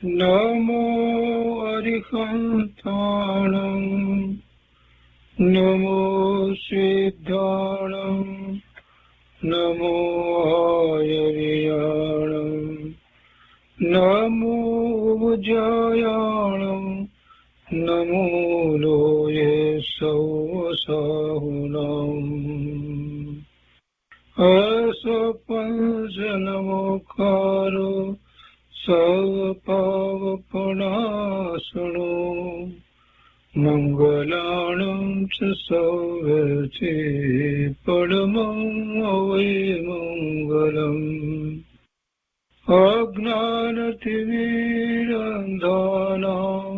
નમો અરિહંતાણં નમો સિદ્ધાણં નમો આયર્યાણં નમો ઉજ્જયાણં નમો લોયે સૌસાહુનમ અસપંચનમોકારો સર્વપાવપનાશનો મંગલાણં ચ સૌવર્તે પરમં અવૈમંગલમ અજ્ઞાનતિમિરંધાનાં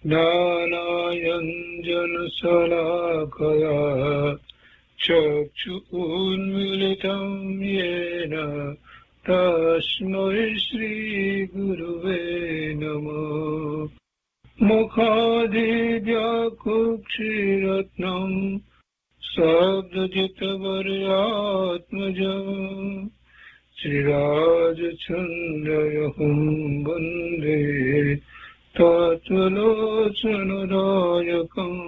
જ્ઞાનાંજનશલાકયા ચક્ષુન્મીલિतं येन તસ્मै શ્રીગુરવે નમઃ મુખાદિવ્યાકુક્ષિરત્નં શબ્દજિતવર્યાત્મજં શ્રીરાજચन्द्रयहुं वन्दे तत्त्वलोचनदायकम्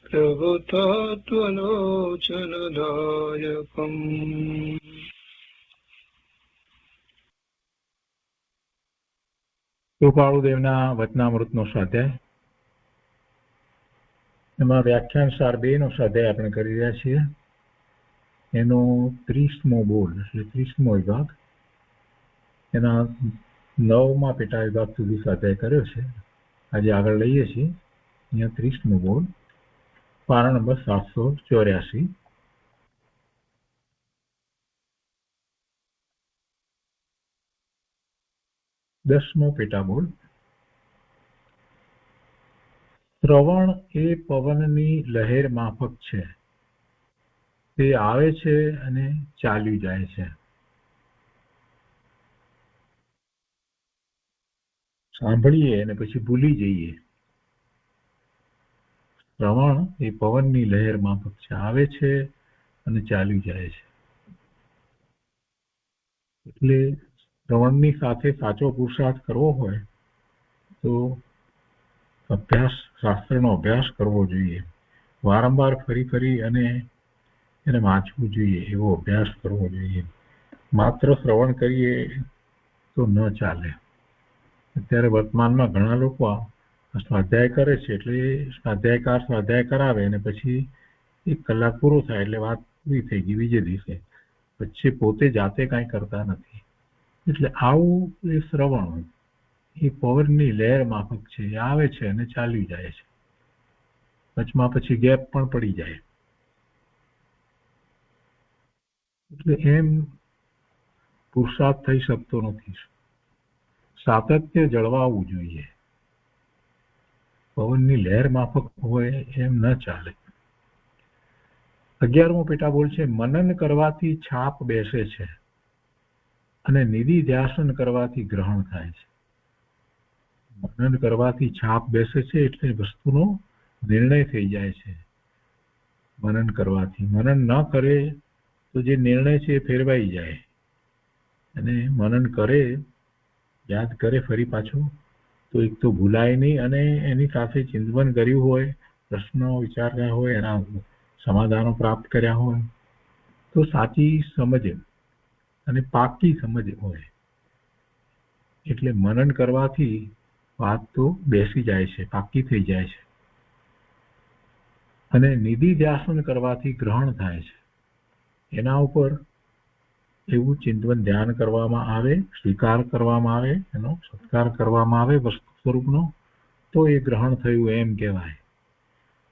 પ્રભુતત્વલોચનદાયકम् કૃપાળુદેવના વચનામૃતનો સ્વાધ્યાય. એમાં વ્યાખ્યાન સાર 2 નો સ્વાધ્યાય આપણે કરી રહ્યા છીએ. એનો 30મો બોલ એટલે 30મો વિભાગ, એના 9મા પેટા વિભાગ સુધી સ્વાધ્યાય કર્યો છે. આજે આગળ લઈએ છીએ. અહીંયા 30મો બોલ, પારા નંબર 784. દસમો પેટા બોલ. શ્રવણ એ પવનની લહેર માફક છે, તે આવે છે અને ચાલ્યું જાય છે. સાંભળીએ અને પછી ભૂલી જઈએ. શ્રવણ એ પવનની લહેર માફક છે, આવે છે અને ચાલ્યું જાય છે. એટલે શ્રવણની સાથે સાચો પુરુષાર્થ કરવો હોય તો શાસ્ત્રનો અભ્યાસ કરવો જોઈએ. વારંવાર ફરી અને એને વાંચવું જોઈએ, એવો અભ્યાસ કરવો જોઈએ. માત્ર શ્રવણ કરીએ તો ન ચાલે. અત્યારે વર્તમાનમાં ઘણા લોકો સ્વાધ્યાય કરે છે, એટલે સ્વાધ્યાયકાર સ્વાધ્યાય કરાવે અને પછી 1 કલાક પૂરો થાય એટલે વાત પૂરી થઈ ગઈ બીજે દિવસે. પછી પોતે જાતે કાંઈ કરતા નથી. એટલે આવું એ શ્રવણ એ પવનની લહેર માફક છે, એ આવે છે અને ચાલ્યું જાય છે. વચમાં પછી ગેપ પણ પડી જાય. એટલે એમ પુરુષાર્થ થઈ શકતો નથી. સાતત્ય જળવાવું જોઈએ. પવનની લહેર માફક હોય એમ ન ચાલે. 11મો પેટા બોલ છે, મનન કરવાથી છાપ બેસે છે અને નિધિ ધ્યાસન કરવાથી ગ્રહણ થાય છે. મનન કરવાથી છાપ બેસે છે એટલે વસ્તુનો નિર્ણય થઈ જાય છે. મનન કરવાથી, મનન ન કરે તો જે નિર્ણય છે એ ફેરવાઈ જાય. અને મનન કરે, યાદ કરે ફરી પાછો, તો એક તો ભૂલાય નહીં અને એની સાથે ચિંતન કર્યું હોય, પ્રશ્નો વિચાર્યા હોય, એના સમાધાનો પ્રાપ્ત કર્યા હોય તો સાચી સમજ અને પાકી સમજ હોય. એટલે મનન કરવાથી વાત તો બેસી જાય છે, પાકી થઈ જાય છે. અને નિધિ ધ્યાસન કરવાથી ગ્રહણ થાય છે. એના ઉપર એવું ચિંતન ધ્યાન કરવામાં આવે, સ્વીકાર કરવામાં આવે, એનો સત્કાર કરવામાં આવે વસ્તુ સ્વરૂપનો, તો એ ગ્રહણ થયું એમ કહેવાય.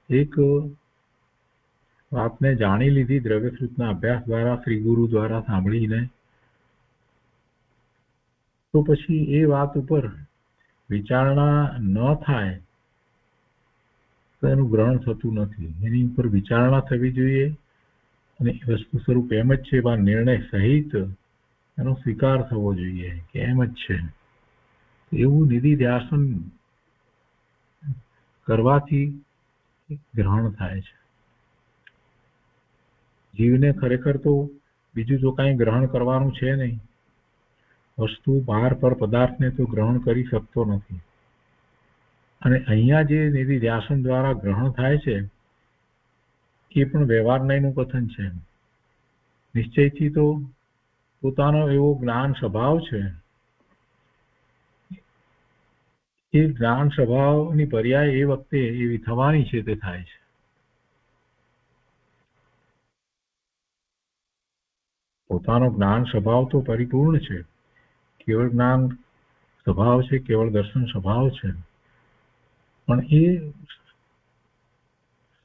એક વાતને જાણી લીધી દ્રવ્યસૂત્રના અભ્યાસ દ્વારા, શ્રી ગુરુ દ્વારા સાંભળીને, તો પછી એ વાત ઉપર વિચારણા ન થાય તો એનું ગ્રહણ થતું નથી. એની ઉપર વિચારણા થવી જોઈએ અને વસ્તુ સ્વરૂપ એમ જ છે, એવા નિર્ણય સહિત એનો સ્વીકાર થવો જોઈએ કે એમ જ છે. એવું નિધિ ધ્યાસન કરવાથી ગ્રહણ થાય છે. જીવને ખરેખર તો બીજું તો કાંઈ ગ્રહણ કરવાનું છે નહીં. વસ્તુ બહાર પર પદાર્થને તો ગ્રહણ કરી શકતો નથી. અને અહીંયા જે નિધિ ધ્યાસન દ્વારા ગ્રહણ થાય છે એ પણ વ્યવહારનયનું કથન છે. નિશ્ચયથી તો પોતાનો એવો જ્ઞાન સ્વભાવ છે, એ જ્ઞાન સ્વભાવની પર્યાય એ વખતે એવી થવાની છે તે થાય છે. પોતાનો જ્ઞાન સ્વભાવ તો પરિપૂર્ણ છે, કેવળ જ્ઞાન સ્વભાવ છે, કેવળ દર્શન સ્વભાવ છે, પણ એ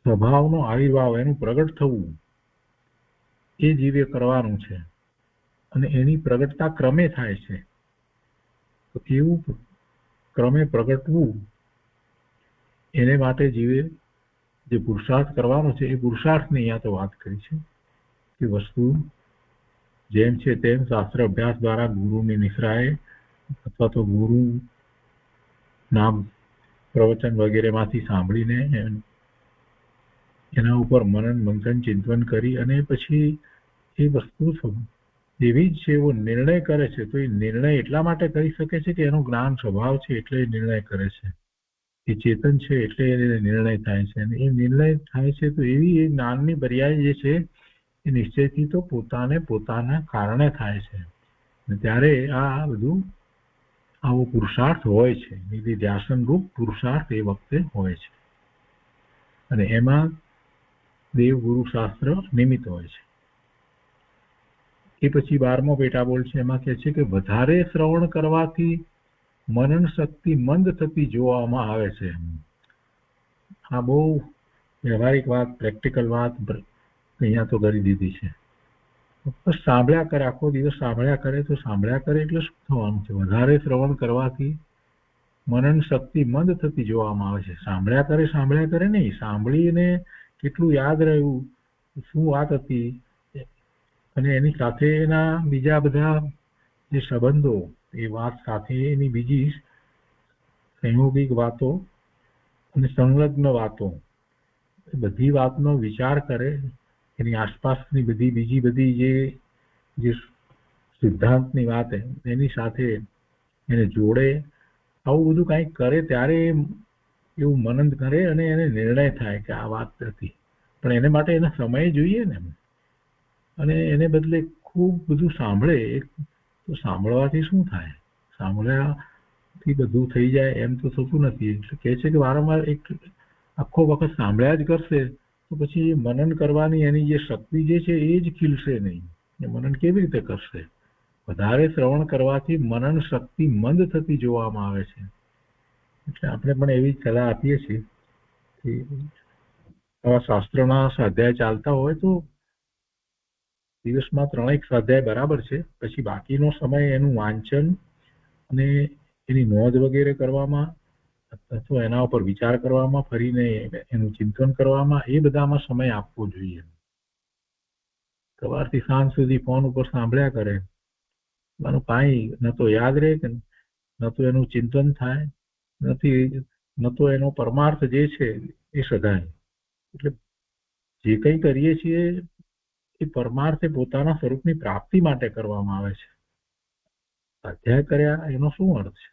સ્વભાવનો આવિર્ભાવ, એનું પ્રગટ થવું એ જીવે કરવાનું છે. અને એની પ્રગટતા ક્રમે થાય છે. તો એવું ક્રમે પ્રગટવું એને માટે જીવે જે પુરુષાર્થ કરવાનો છે એ પુરુષાર્થની અહીંયા તો વાત કરી છે કે વસ્તુ જેમ છે તેમ શાસ્ત્ર અભ્યાસ દ્વારા ગુરુની નિશ્રાએ અથવા તો ગુરુ નામ પ્રવચન વગેરેમાંથી સાંભળીને એના ઉપર મનન મંથન ચિંતન કરી અને પછી એ વસ્તુ એવી જ છે એવો નિર્ણય કરે છે. તો એ નિર્ણય એટલા માટે કરી શકે છે કે એનો જ્ઞાન સ્વભાવ છે એટલે એ નિર્ણય કરે છે. એ ચેતન છે એટલે એ નિર્ણય થાય છે. અને એ નિર્ણય થાય છે તો એવી એ જ્ઞાનની પર્યાય જે છે એ નિશ્ચયથી તો પોતાને પોતાના કારણે થાય છે. ત્યારે આ બધું આવો પુરુષાર્થ હોય છે, નિધિ ધ્યાસન રૂપ પુરુષાર્થ એ વખતે હોય છે. અને એમાં દેવ ગુરુ શાસ્ત્ર નિમિત્ત હોય છે. એ પછી 12મો પેટાબોલ છે, એમાં કહે છે કે વધારે શ્રવણ કરવાથી મનન શક્તિ મંદ થતી જોવામાં આવે છે. આ બહુ વ્યવહારિક વાત, પ્રેક્ટિકલ વાત અહીંયા તો કરી દીધી છે. સાંભળ્યા કરે, આખો દિવસ સાંભળ્યા કરે તો સાંભળ્યા કરે એટલે શું થવાનું છે? વધારે શ્રવણ કરવાથી મનન શક્તિ મંદ થતી જોવામાં આવે છે. સાંભળ્યા કરે નહીં, સાંભળીને કેટલું યાદ રહ્યું, શું વાત હતી, અને એની સાથે એના બીજા બધા જે સંબંધો, એ વાત સાથે એની બીજી સંયોગિક વાતો અને સંલગ્ન વાતો, એ બધી વાતનો વિચાર કરે, એની આસપાસની બીજી બધી જે સિદ્ધાંતની વાત એની સાથે એને જોડે, આવું બધું કંઈક કરે ત્યારે એવું મનન કરે અને એને નિર્ણય થાય કે આ વાત હતી. પણ એને માટે એના સમય જોઈએ ને, અને એને બદલે ખૂબ બધું સાંભળે તો સાંભળવાથી શું થાય? સાંભળ્યાથી બધું થઈ જાય એમ તો થતું નથી. એટલે કહે છે કે વારંવાર એક આખો વખત સાંભળ્યા જ કરશે તો પછી મનન કરવાની એની જે શક્તિ જે છે એ જ ખીલશે નહીં. એ મનન કેવી રીતે કરશે? વધારે શ્રવણ કરવાથી મનન શક્તિ મંદ થતી જોવામાં આવે છે. એટલે આપણે પણ એવી સલાહ આપીએ છીએ કે આવા શાસ્ત્રોના સ્વાધ્યાય ચાલતા હોય તો દિવસમાં 3 સ્વાધ્યાય બરાબર છે, પછી બાકીનો સમય એનું વાંચન અને એની નોંધ વગેરે કરવામાં અથવા એના ઉપર વિચાર કરવામાં, ફરીને એનું ચિંતન કરવામાં, એ બધામાં સમય આપવો જોઈએ. સવારથી સાંજ સુધી ફોન ઉપર સાંભળ્યા કરે, એનું કાંઈ ન તો યાદ રહે, ન તો એનું ચિંતન થાય, ન તો એનો પરમાર્થ જે છે એ સધાય. એટલે જે કંઈ કરીએ છીએ એ પરમાર્થ પોતાના સ્વરૂપની પ્રાપ્તિ માટે કરવામાં આવે છે. સ્વાધ્યાય કર્યા એનો શું અર્થ છે?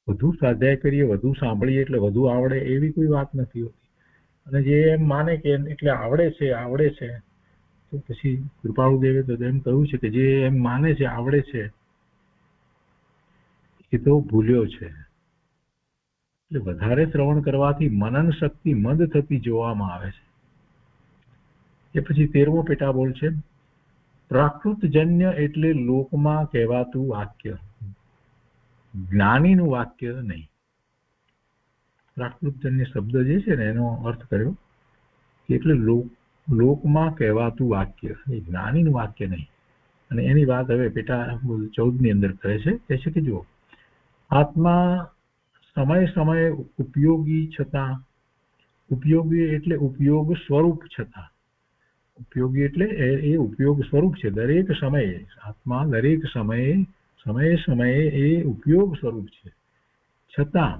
વધુ સ્વાધ્યાય કરીએ, વધુ સાંભળીએ એટલે વધુ આવડે, એવી કોઈ વાત નથી હોતી. અને જે એમ માને કે એટલે આવડે છે તો પછી કૃપાળુદેવે તો એમ કહ્યું છે કે જે એમ માને છે આવડે છે એ તો ભૂલ્યો છે. એટલે વધારે શ્રવણ કરવાથી મનન શક્તિ મંદ થતી જોવામાં આવે છે. એ પછી 13મો પેટાબોલ છે, પ્રાકૃતજન્ય એટલે લોકમાં કહેવાતું વાક્ય, જ્ઞાનીનું વાક્ય નહીં. પ્રાકૃતજન્ય શબ્દ જે છે ને એનો અર્થ કર્યો કે એટલે લોકમાં કહેવાતું વાક્ય, એ જ્ઞાનીનું વાક્ય નહીં. અને એની વાત હવે પેટાબોલ 14ની અંદર કરે છે. કહે છે કે જો આત્મા સમય ઉપયોગી છતાં, ઉપયોગી એટલે ઉપયોગ સ્વરૂપ છતાં, ઉપયોગી એટલે એ ઉપયોગ સ્વરૂપ છે. દરેક સમયે આત્મા દરેક સમયે એ ઉપયોગ સ્વરૂપ છે. છતાં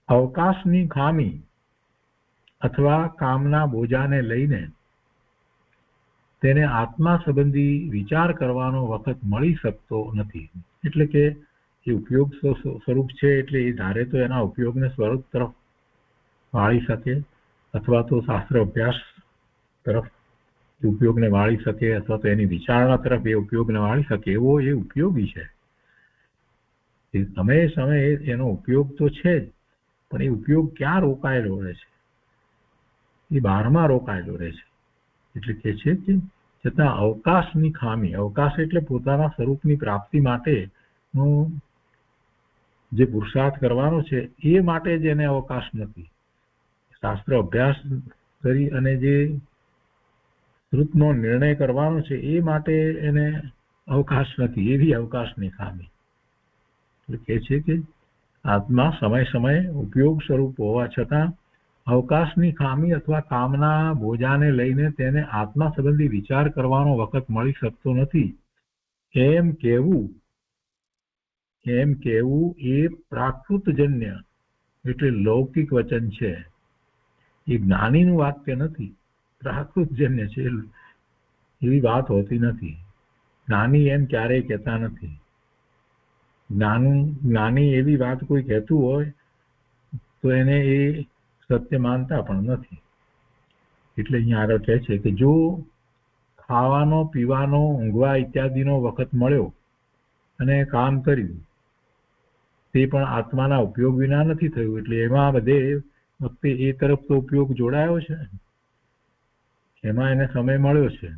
અવકાશની ખામી અથવા કામના બોજાને લઈને તેને આત્મા સંબંધી વિચાર કરવાનો વખત મળી શકતો નથી. એટલે કે એ ઉપયોગ સ્વરૂપ છે, એટલે એ ધારે તો એના ઉપયોગને સ્વરૂપ તરફ વાળી શકે, અથવા તો શાસ્ત્ર અભ્યાસ તરફ ઉપયોગને વાળી શકે, અથવા તો એની વિચારણા તરફ એ ઉપયોગને વાળી શકે, એવો એ ઉપયોગી છે. સમયે સમયે એનો ઉપયોગ તો છે જ, પણ એ ઉપયોગ ક્યાં રોકાયેલો રહે છે? એ બહારમાં રોકાયેલો રહે છે. એટલે કે છે કે છતાં અવકાશની ખામી, અવકાશ એટલે પોતાના સ્વરૂપની પ્રાપ્તિ માટેનો જે પુરુષાર્થ કરવાનો છે એ માટે જ એને અવકાશ નથી. શાસ્ત્ર અભ્યાસ કરી અને જે શ્રુતનો નિર્ણય કરવાનો છે એ માટે એને અવકાશ નથી, એવી અવકાશની ખામી. એટલે કે છે કે આત્મા સમય સમયે ઉપયોગ સ્વરૂપ હોવા છતાં અવકાશની ખામી અથવા કામના બોજાને લઈને તેને આત્મા સંબંધી વિચાર કરવાનો વખત મળી શકતો નથી, એમ કહેવું એ પ્રાકૃતજન્ય એટલે લૌકિક વચન છે. એ જ્ઞાનીનું વાક્ય નથી, પ્રાકૃતજન્ય છે. એવી વાત હોતી નથી. જ્ઞાની એમ ક્યારેય કહેતા નથી. જ્ઞાની એવી વાત કોઈ કહેતું હોય તો એને એ સત્ય માનતા પણ નથી. એટલે અહીંયા આગળ કહે છે કે જો ખાવાનો, પીવાનો, ઊંઘવા ઇત્યાદિનો વખત મળ્યો અને કામ કર્યું, તે પણ આત્માના ઉપયોગ વિના નથી થયું. એટલે એમાં બધે વખતે એ તરફ તો ઉપયોગ જોડાયો છે, એમાં એને સમય મળ્યો છે.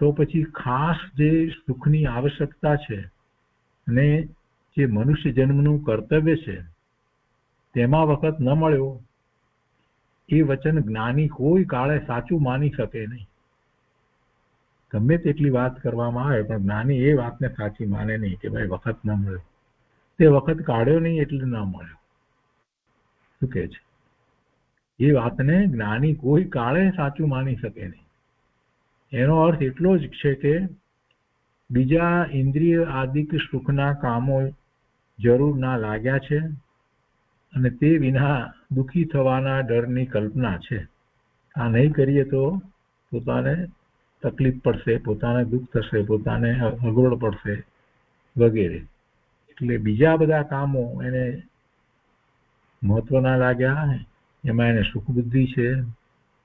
તો પછી ખાસ જે સુખની આવશ્યકતા છે અને જે મનુષ્ય જન્મનું કર્તવ્ય છે તેમાં વખત ન મળ્યો, એ વચન જ્ઞાની કોઈ કાળે સાચું માની શકે નહીં. ગમે તેટલી વાત કરવામાં આવે પણ જ્ઞાની એ વાતને સાચી માને નહીં કે ભાઈ વખત ન મળ્યો, તે વખત કાઢ્યો નહીં એટલે ન મળ્યો. શું કહે છે? એ વાતને જ્ઞાની કોઈ કાળે સાચું માની શકે નહીં. એનો અર્થ એટલો જ છે કે બીજા ઇન્દ્રિય આદિક સુખના કામો જરૂર ના લાગ્યા છે અને તે વિના દુઃખી થવાના ડરની કલ્પના છે. આ નહીં કરીએ તો પોતાને તકલીફ પડશે, પોતાને દુઃખ થશે, પોતાને અગવડ પડશે વગેરે. એટલે બીજા બધા કામો એને મહત્વ ના લાગ્યા, એમાં એને સુખ બુદ્ધિ છે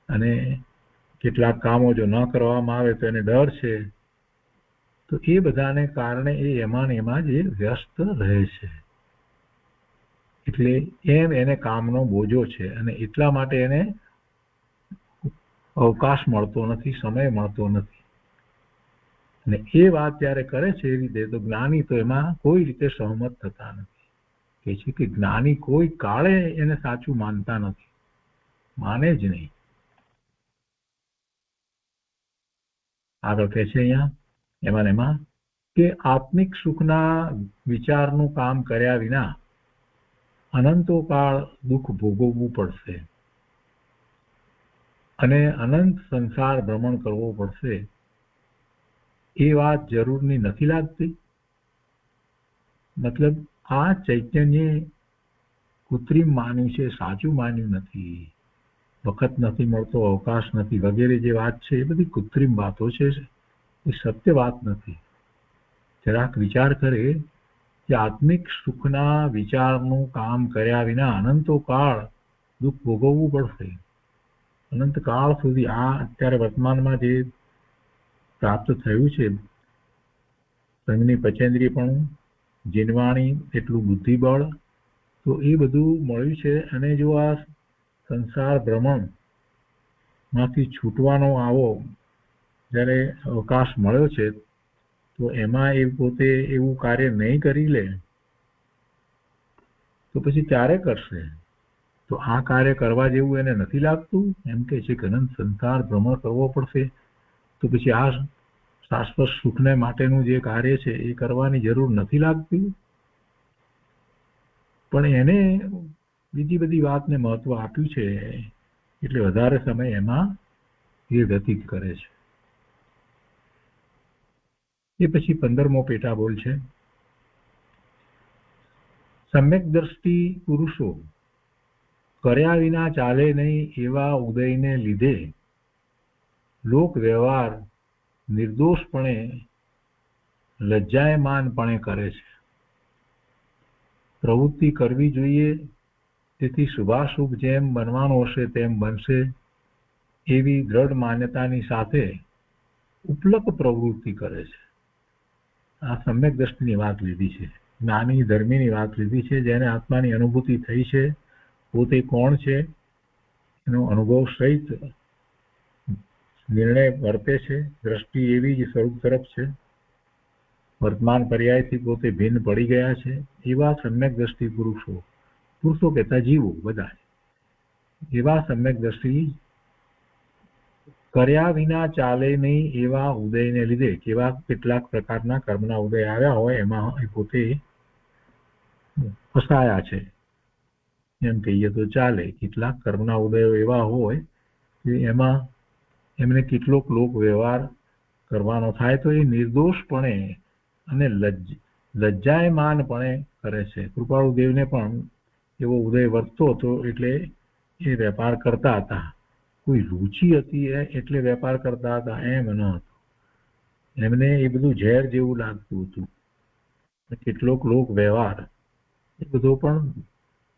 અને કેટલાક કામો જો ન કરવામાં આવે તો એને ડર છે. તો એ બધાને કારણે એ એમાં જ એ વ્યસ્ત રહે છે. એટલે એમ એને કામનો બોજો છે અને એટલા માટે એને અવકાશ મળતો નથી, સમય મળતો નથી. અને એ વાત જ્યારે કરે છે એ રીતે તો જ્ઞાની તો એમાં કોઈ રીતે સહમત થતા નથી. કે છે કે જ્ઞાની કોઈ કાળે એને સાચું માનતા નથી, માને જ નહીં. આગળ કહે છે અહીંયા એમાં કે આત્મિક સુખના વિચારનું કામ કર્યા વિના અનંતો કાળ દુઃખ ભોગવવું પડશે અને અનંત સંસાર ભ્રમણ કરવો પડશે. એ વાત જરૂરની નથી લાગતી. મતલબ આ ચૈતન્ય કૃત્રિમ માન્યું છે, સાચું માન્યું નથી. વખત નથી મળતો, અવકાશ નથી વગેરે જે વાત છે એ બધી કૃત્રિમ વાતો છે, એ સત્ય વાત નથી. જરાક વિચાર કરે કે આત્મિક સુખના વિચારનું કામ કર્યા વિના અનંતો કાળ દુઃખ ભોગવવું પડશે. અનંત કાળ સુધી આ અત્યારે વર્તમાનમાં જે પ્રાપ્ત થયું છે, સંઘની પચેન્દ્રિયપણું, જીનવાણી, એટલું બુદ્ધિબળ, તો એ બધું મળ્યું છે. અને જો આ સંસાર ભ્રમણ માંથી છૂટવાનો આવો જ્યારે અવકાશ મળ્યો છે તો એમાં એ પોતે એવું કાર્ય નહીં કરી લે તો પછી ક્યારે કરશે? તો આ કાર્ય કરવા જેવું એને નથી લાગતું. એમ કે છે કે અનંત સંસાર ભ્રમણ કરવો પડશે, તો પછી આ શાશ્વત સુખને માટેનું જે કાર્ય છે એ કરવાની જરૂર નથી લાગતી. પણ એને બીજી બધી વાતને મહત્વ આપ્યું છે એટલે વધારે સમય એમાં એ વ્યતીત કરે છે. એ પછી 15મો પેટાબોલ છે. સમ્યક દ્રષ્ટિ પુરુષો કર્યા વિના ચાલે નહીં એવા ઉદયને લીધે લોક વ્યવહાર નિર્દોષપણે લજ્જાયમાનપણે કરે છે. પ્રવૃત્તિ કરવી જોઈએ, તેથી શુભાશુભ જેમ બનવાનું હશે તેમ બનશે એવી દ્રઢ માન્યતાની સાથે ઉપલક પ્રવૃત્તિ કરે છે. આ સમ્યક દ્રષ્ટિની વાત લીધી છે, જ્ઞાની ધર્મીની વાત લીધી છે, જેને આત્માની અનુભૂતિ થઈ છે, પોતે કોણ છે એનો અનુભવ સહિત નિર્ણય વર્તે છે. દ્રષ્ટિ એવી જ સ્વરૂપ તરફ છે, વર્તમાન પર્યાયથી પોતે ભિન્ન પડી ગયા છે. એવા સમ્યક દ્રષ્ટિ પુરુષો કહેતા જીવો બધા એવા સમ્યક દ્રષ્ટિ કર્યા વિના ચાલે નહીં એવા ઉદયને લીધે કેવા કેટલાક પ્રકારના કર્મના ઉદય આવ્યા હોય એમાં પોતે ફસાયા છે એમ કહીએ તો ચાલે. કેટલાક કર્મના ઉદયો એવા હોય કે એમાં એમને કેટલોક લોક વ્યવહાર કરવાનો થાય તો એ નિર્દોષપણે અને લજ્જાયમાનપણે કરે છે. કૃપાળુ દેવને પણ એવો ઉદય વર્તતો હતો એટલે એ વેપાર કરતા હતા. કોઈ રુચિ હતી એટલે વેપાર કરતા હતા એમ ન હતું. એમને એ બધું ઝેર જેવું લાગતું હતું. કેટલોક લોક વ્યવહાર એ બધો પણ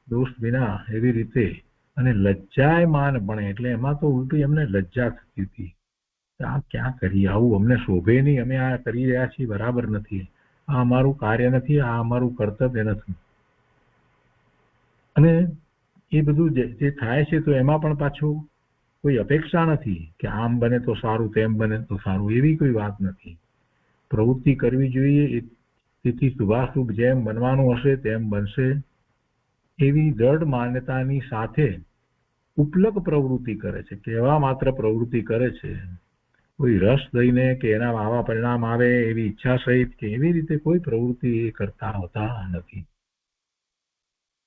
દોષ વિના એવી રીતે અને લજ્જાયમાનપણે એટલે એમાં તો ઉલટી એમને લજ્જા થતી હતી. આ ક્યાં કરીએ, આવું અમને શોભે નહીં, અમે આ કરી રહ્યા છીએ બરાબર નથી, આ અમારું કાર્ય નથી, આ અમારું કર્તવ્ય નથી. અને એ બધું જે થાય છે તો એમાં પણ પાછું કોઈ અપેક્ષા નથી કે આમ બને તો સારું, તેમ બને તો સારું, એવી કોઈ વાત નથી. પ્રવૃત્તિ કરવી જોઈએ, તેથી શુભાશુભ જેમ બનવાનું હશે તેમ બનશે એવી દ્રઢ માન્યતાની સાથે ઉપલક પ્રવૃત્તિ કરે છે. કેવા માત્ર પ્રવૃત્તિ કરે છે, કોઈ રસ દઈને કે એના આવા પરિણામ આવે એવી ઈચ્છા સહિત કે એવી રીતે કોઈ પ્રવૃત્તિ કરતા હોતા નથી.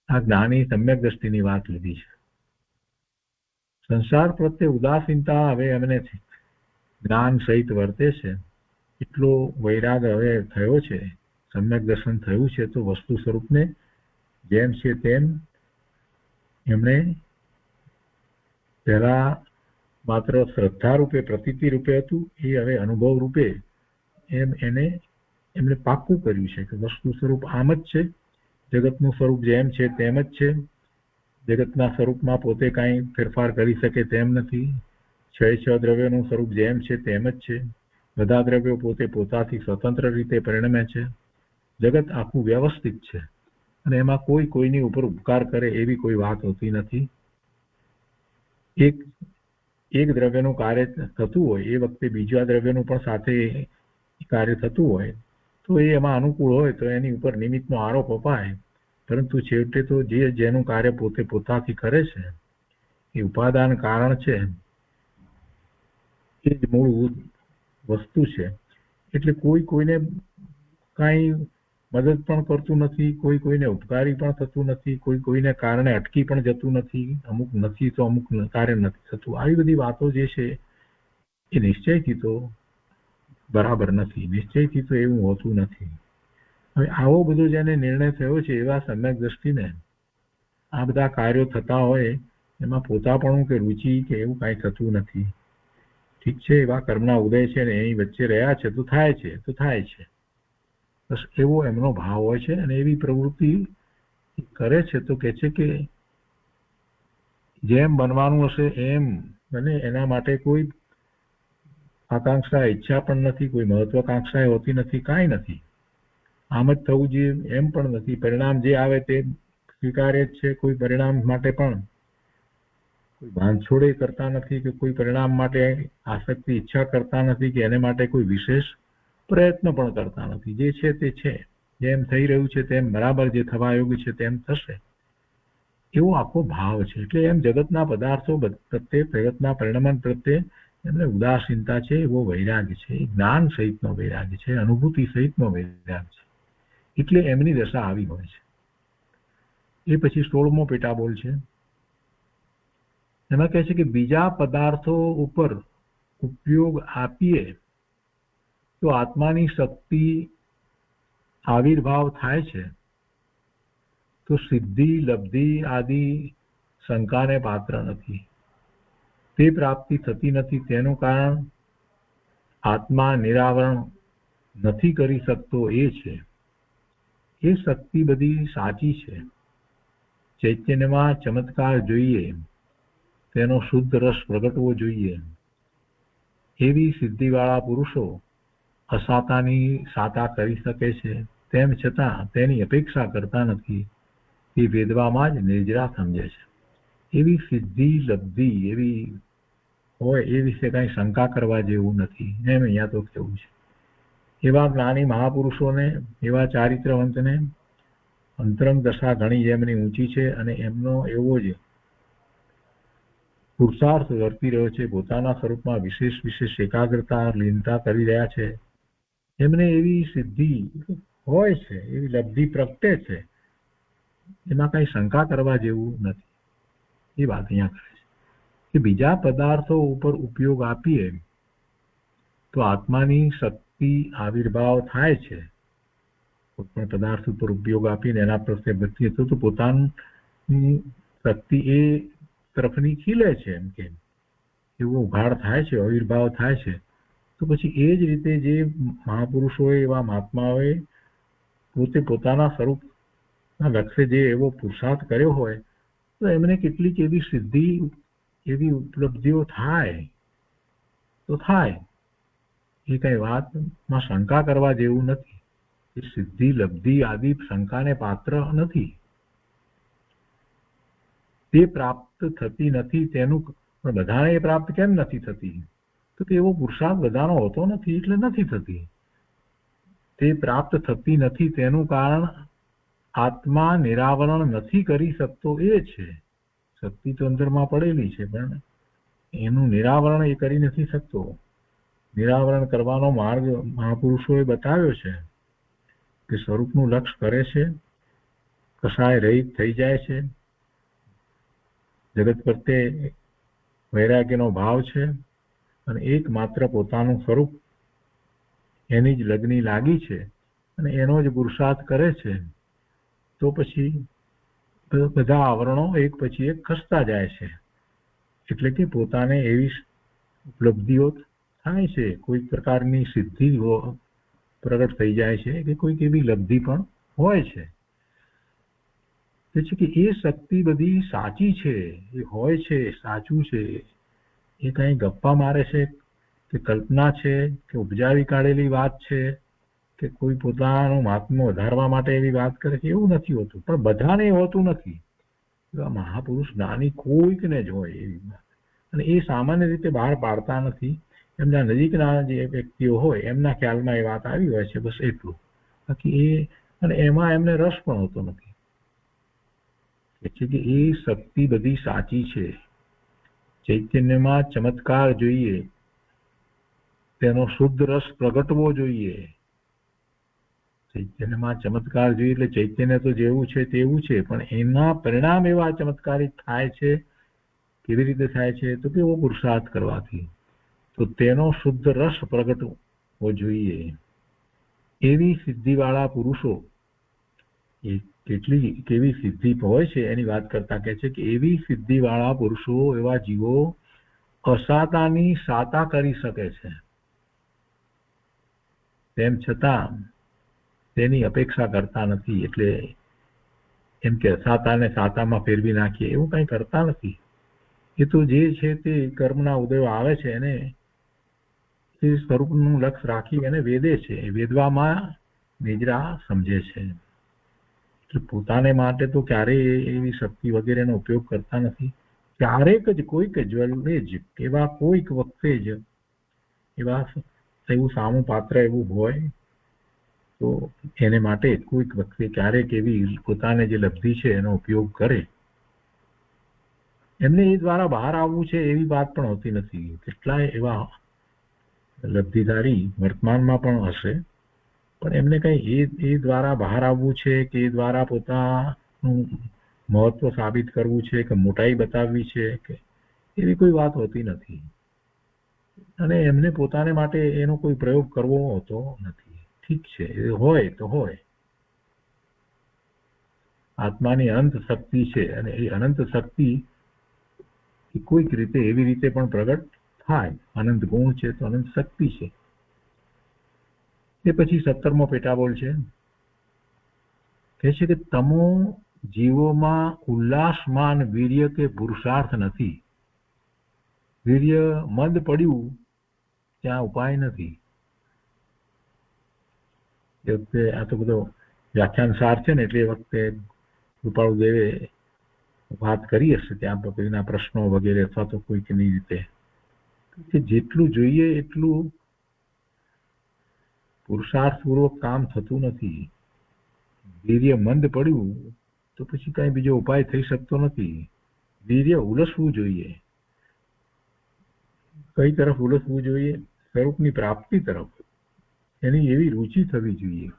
આ જ્ઞાની સમ્યક દ્રષ્ટિની વાત લીધી છે. સંસાર પ્રત્યે ઉદાસીનતા હવે એમને જ્ઞાન સહિત વર્તે છે. એટલો વૈરાગ હવે થયો છે, સમ્યક દર્શન થયું છે, તો વસ્તુ સ્વરૂપને જેમ છે તેમ એમણે પહેલા માત્ર શ્રદ્ધા રૂપે પ્રતીતિ રૂપે હતું, એ હવે અનુભવ રૂપે એમને પાક્કું કર્યું છે કે વસ્તુ સ્વરૂપ આમ જ છે, જગતનું સ્વરૂપ જેમ છે તેમ જ છે, જગતના સ્વરૂપમાં પોતે કાંઈ ફેરફાર કરી શકે તેમ નથી, છ દ્રવ્યોનું સ્વરૂપ જેમ છે તેમ જ છે, બધા દ્રવ્યો પોતે પોતાથી સ્વતંત્ર રીતે પરિણમે છે, જગત આખું વ્યવસ્થિત છે અને એમાં કોઈ કોઈની ઉપર ઉપકાર કરે એવી કોઈ વાત હોતી નથી. એક દ્રવ્યનું કાર્ય થતું હોય એ વખતે બીજા દ્રવ્યનું પણ સાથે કાર્ય થતું હોય તો એ એમાં અનુકૂળ હોય તો એની ઉપર નિમિત્તનો આરોપ અપાય, પરંતુ છેવટે તો જેનું કાર્ય પોતે પોતાથી કરે છે એ ઉપાદાન કારણ છે, એ જ મૂળ વસ્તુ છે. એટલે કોઈ કોઈને કાંઈ મદદ પણ કરતું નથી, કોઈ કોઈને ઉપકારી પણ થતું નથી, કોઈ કોઈને કારણે અટકી પણ જતું નથી, અમુક નથી તો અમુક કાર્ય નથી થતું. આવી બધી વાતો જે છે એ નિશ્ચયથી તો બરાબર નથી, નિશ્ચયથી તો એવું હોતું નથી. હવે આવો બધો જેને નિર્ણય થયો છે એવા સમ્યક દ્રષ્ટિને આ બધા કાર્યો થતા હોય એમાં પોતાપણું કે રુચિ કે એવું કાંઈ થતું નથી. ઠીક છે, એવા કર્મના ઉદય છે ને એની વચ્ચે રહ્યા છે તો થાય છે તો થાય છે, બસ એવો એમનો ભાવ હોય છે. અને એવી પ્રવૃત્તિ કરે છે તો કે છે કે જેમ બનવાનું હશે એમ બને, એના માટે કોઈ આકાંક્ષા ઈચ્છા પણ નથી, કોઈ મહત્વાકાંક્ષા હોતી નથી, કાંઈ નથી, આમ જ થવું જોઈએ એમ પણ નથી. પરિણામ જે આવે તે સ્વીકાર્ય જ છે, કોઈ પરિણામ માટે પણ કોઈ બાંધછોડે કરતા નથી કે કોઈ પરિણામ માટે આસક્તિ ઈચ્છા કરતા નથી કે એને માટે કોઈ વિશેષ પ્રયત્ન પણ કરતા નથી. જે છે તે છે, જેમ થઈ રહ્યું છે તેમ બરાબર, જે થવા યોગ્ય છે તેમ થશે, એવો આખો ભાવ છે. એટલે એમ જગતના પદાર્થો પ્રત્યે, જગતના પરિણમન પ્રત્યે એમને ઉદાસીનતા છે, એવો વૈરાગ્ય છે, જ્ઞાન સહિતનો વૈરાગ્ય છે, અનુભૂતિ સહિતનો વૈરાગ્ય છે. એટલે એમની દશા આવી હોય છે. એ પછી 16મો પેટાબોલ છે, એમાં કહે છે કે બીજા પદાર્થો ઉપર ઉપયોગ આપીએ તો આત્માની શક્તિ આવિર્ભાવ થાય છે, તો સિદ્ધિ લબ્ધિ આદિ શંકાને પાત્ર નથી. તે પ્રાપ્તિ થતી નથી તેનું કારણ આત્મા નિરાવરણ નથી કરી શકતો એ છે. એ શક્તિ બધી સાચી છે. ચૈતન્યમાં ચમત્કાર જોઈએ, તેનો શુદ્ધ રસ પ્રગટવો જોઈએ. એવી સિદ્ધિવાળા પુરુષો અસાતાની સાતા કરી શકે છે, તેમ છતાં તેની અપેક્ષા કરતા નથી. તે વેદવામાં જ નિર્જરા સમજે છે. એવી સિદ્ધિ લબ્ધિ એવી હોય એ વિશે કઈ શંકા કરવા જેવું નથી, એમ અહીંયા તો કેવું છે. એવા જ્ઞાની મહાપુરુષોને, એવા ચારિત્રવંતને અંતરંગ દશા ઘણી જેમની ઊંચી છે અને એમનો એવો જ પુરુષાર્થ વર્તી રહ્યો છે, પોતાના સ્વરૂપમાં વિશેષ વિશેષ એકાગ્રતા લીનતા કરી રહ્યા છે, એમને એવી સિદ્ધિ હોય છે, એવી લબ્ધિ પ્રગટે છે, એમાં કઈ શંકા કરવા જેવું નથી. એ વાત અહીંયા કરે છે કે બીજા પદાર્થો ઉપર ઉપયોગ આપીએ તો આત્માની શક્તિ આવિર્ભાવ થાય છે. કોઈ પણ પદાર્થ ઉપર ઉપયોગ આપીને એના પ્રત્યે ભક્તિ તો પોતાની શક્તિ એ તરફની ખીલે છે, એમ કે એવો ઉઘાડ થાય છે, આવિર્ભાવ થાય છે. તો પછી એ જ રીતે જે મહાપુરુષોએ, એવા મહાત્માઓએ પોતે પોતાના સ્વરૂપના લક્ષ્ય જે એવો પુરુષાર્થ કર્યો હોય તો એમને કેટલીક એવી સિદ્ધિ, એવી ઉપલબ્ધિઓ થાય તો થાય. એ કઈ વાતમાં શંકા કરવા જેવું નથી. એ સિદ્ધિ લબ્ધિ આદિ શંકાને પાત્ર નથી. તે પ્રાપ્ત થતી નથી તેનું પણ બધાને એ પ્રાપ્ત કેમ નથી થતી? તો એવો પુરુષાર્થ બધાનો હોતો નથી એટલે નથી થતી. તે પ્રાપ્ત થતી નથી તેનું કારણ આત્મા નિરાવરણ નથી કરી શકતો એ છે. શક્તિ તો અંદરમાં પડેલી છે પણ એનું નિરાવરણ એ કરી નથી શકતો. નિરાવરણ કરવાનો માર્ગ મહાપુરુષોએ બતાવ્યો છે કે સ્વરૂપનું લક્ષ્ય કરે છે, કસાય રહિત થઈ જાય છે, જગત પ્રત્યે વૈરાગ્યનો ભાવ છે અને એકમાત્ર પોતાનું સ્વરૂપ એની જ લગ્ની લાગી છે અને એનો જ પુરુષાર્થ કરે છે. તો પછી બધા આવરણો એક પછી એક ખસતા જાય છે. એટલે કે પોતાને એવી ઉપલબ્ધિઓ થાય છે, કોઈ પ્રકારની સિદ્ધિ પ્રગટ થઈ જાય છે કે કોઈક એવી લબ્ધિ પણ હોય છે. કે એ શક્તિ બધી સાચી છે, એ હોય છે, સાચું છે. એ કઈ ગપ્પા મારે છે કે કલ્પના છે કે ઉપજાવી કાઢેલી વાત છે કે કોઈ પોતાનું મહાત્મ્ય વધારવા માટે એવી વાત કરે છે, એવું નથી હોતું. પણ બધાને હોતું નથી. મહાપુરુષ જ્ઞાની કોઈકને જ હોય એવી વાત, અને એ સામાન્ય રીતે બહાર પાડતા નથી. એમના નજીકના જે વ્યક્તિઓ હોય એમના ખ્યાલમાં એ વાત આવી હોય છે, બસ એટલું. બાકી એ અને એમાં એમને રસ પણ હોતો નથી. એટલે કે એ શક્તિ બધી સાચી છે. ચૈતન્યમાં ચમત્કાર જોઈએ, તેનો શુદ્ધ રસ પ્રગટવો જોઈએ. ચૈતન્યમાં ચમત્કાર જોઈએ એટલે ચૈતન્ય તો જેવું છે તેવું છે, પણ એના પરિણામ એવા ચમત્કારિત થાય છે. કેવી રીતે થાય છે? તો કેવો પુરુષાર્થ કરવાથી. તો તેનો શુદ્ધ રસ પ્રગટવો જોઈએ. એવી સિદ્ધિવાળા પુરુષો, કેટલી કેવી સિદ્ધિ હોય છે એની વાત કરતા કહે છે કે એવી સિદ્ધિવાળા પુરુષો, એવા જીવો અસાતાની સાતા કરી શકે છે, તેમ છતાં તેની અપેક્ષા કરતા નથી. એટલે એમ કે અસાતાને સાતામાં ફેરવી નાખીએ એવું કઈ કરતા નથી. એ તો જે છે તે કર્મના ઉદયો આવે છે એને એ સ્વરૂપનું લક્ષ્ય રાખી અને વેદે છે. એ વેદવામાં નિજરા સમજે છે. એટલે પોતાને માટે તો ક્યારેય એવી શક્તિ વગેરેનો ઉપયોગ કરતા નથી. ક્યારેક જ કોઈક જ્વલે જ એવા કોઈક વખતે જ એવા એવું સામું પાત્ર એવું હોય તો એને માટે કોઈક વખતે ક્યારેક એવી પોતાને જે લબ્ધિ છે એનો ઉપયોગ કરે. એમને એ દ્વારા બહાર આવવું છે એવી વાત પણ હોતી નથી. કેટલાય એવા લબ્ધિધારી વર્તમાનમાં પણ હશે, પણ એમને કઈ એ દ્વારા બહાર આવવું છે કે એ દ્વારા પોતાનું મહત્વ સાબિત કરવું છે કે મોટાઈ બતાવવી છે કે એવી કોઈ વાત હોતી નથી. અને એમને પોતાને માટે એનો કોઈ પ્રયોગ કરવો હોતો નથી. ઠીક છે, એ હોય તો હોય. આત્માની અનંત શક્તિ છે અને એ અનંત શક્તિ એ કોઈક રીતે એવી રીતે પણ પ્રગટ થાય. અનંત ગુણ છે તો અનંત શક્તિ છે. એ પછી 17મો પેટાબોલ છે, કહે છે કે તમો જીવોમાં ઉલ્લાસમાન વીર્ય કે પુરુષાર્થ નથી. વીર્ય મંદ પડ્યું ત્યાં ઉપાય નથી. એ વખતે આ તો બધો વ્યાખ્યાન સાર છે ને, એટલે એ વખતે કૃપાળુ દેવે વાત કરી હશે ત્યાં કોઈના પ્રશ્નો વગેરે, અથવા તો કોઈકની રીતે કે જેટલું જોઈએ એટલું પુરુષાર્થપૂર્વક કામ થતું નથી. વીર્ય મંદ પડ્યું તો પછી કઈ બીજો ઉપાય થઈ શકતો નથી. વીર્ય ઉલસવું જોઈએ. કઈ તરફ ઉલસવું જોઈએ? સ્વરૂપની પ્રાપ્તિ તરફ. એની એવી રુચિ થવી જોઈએ.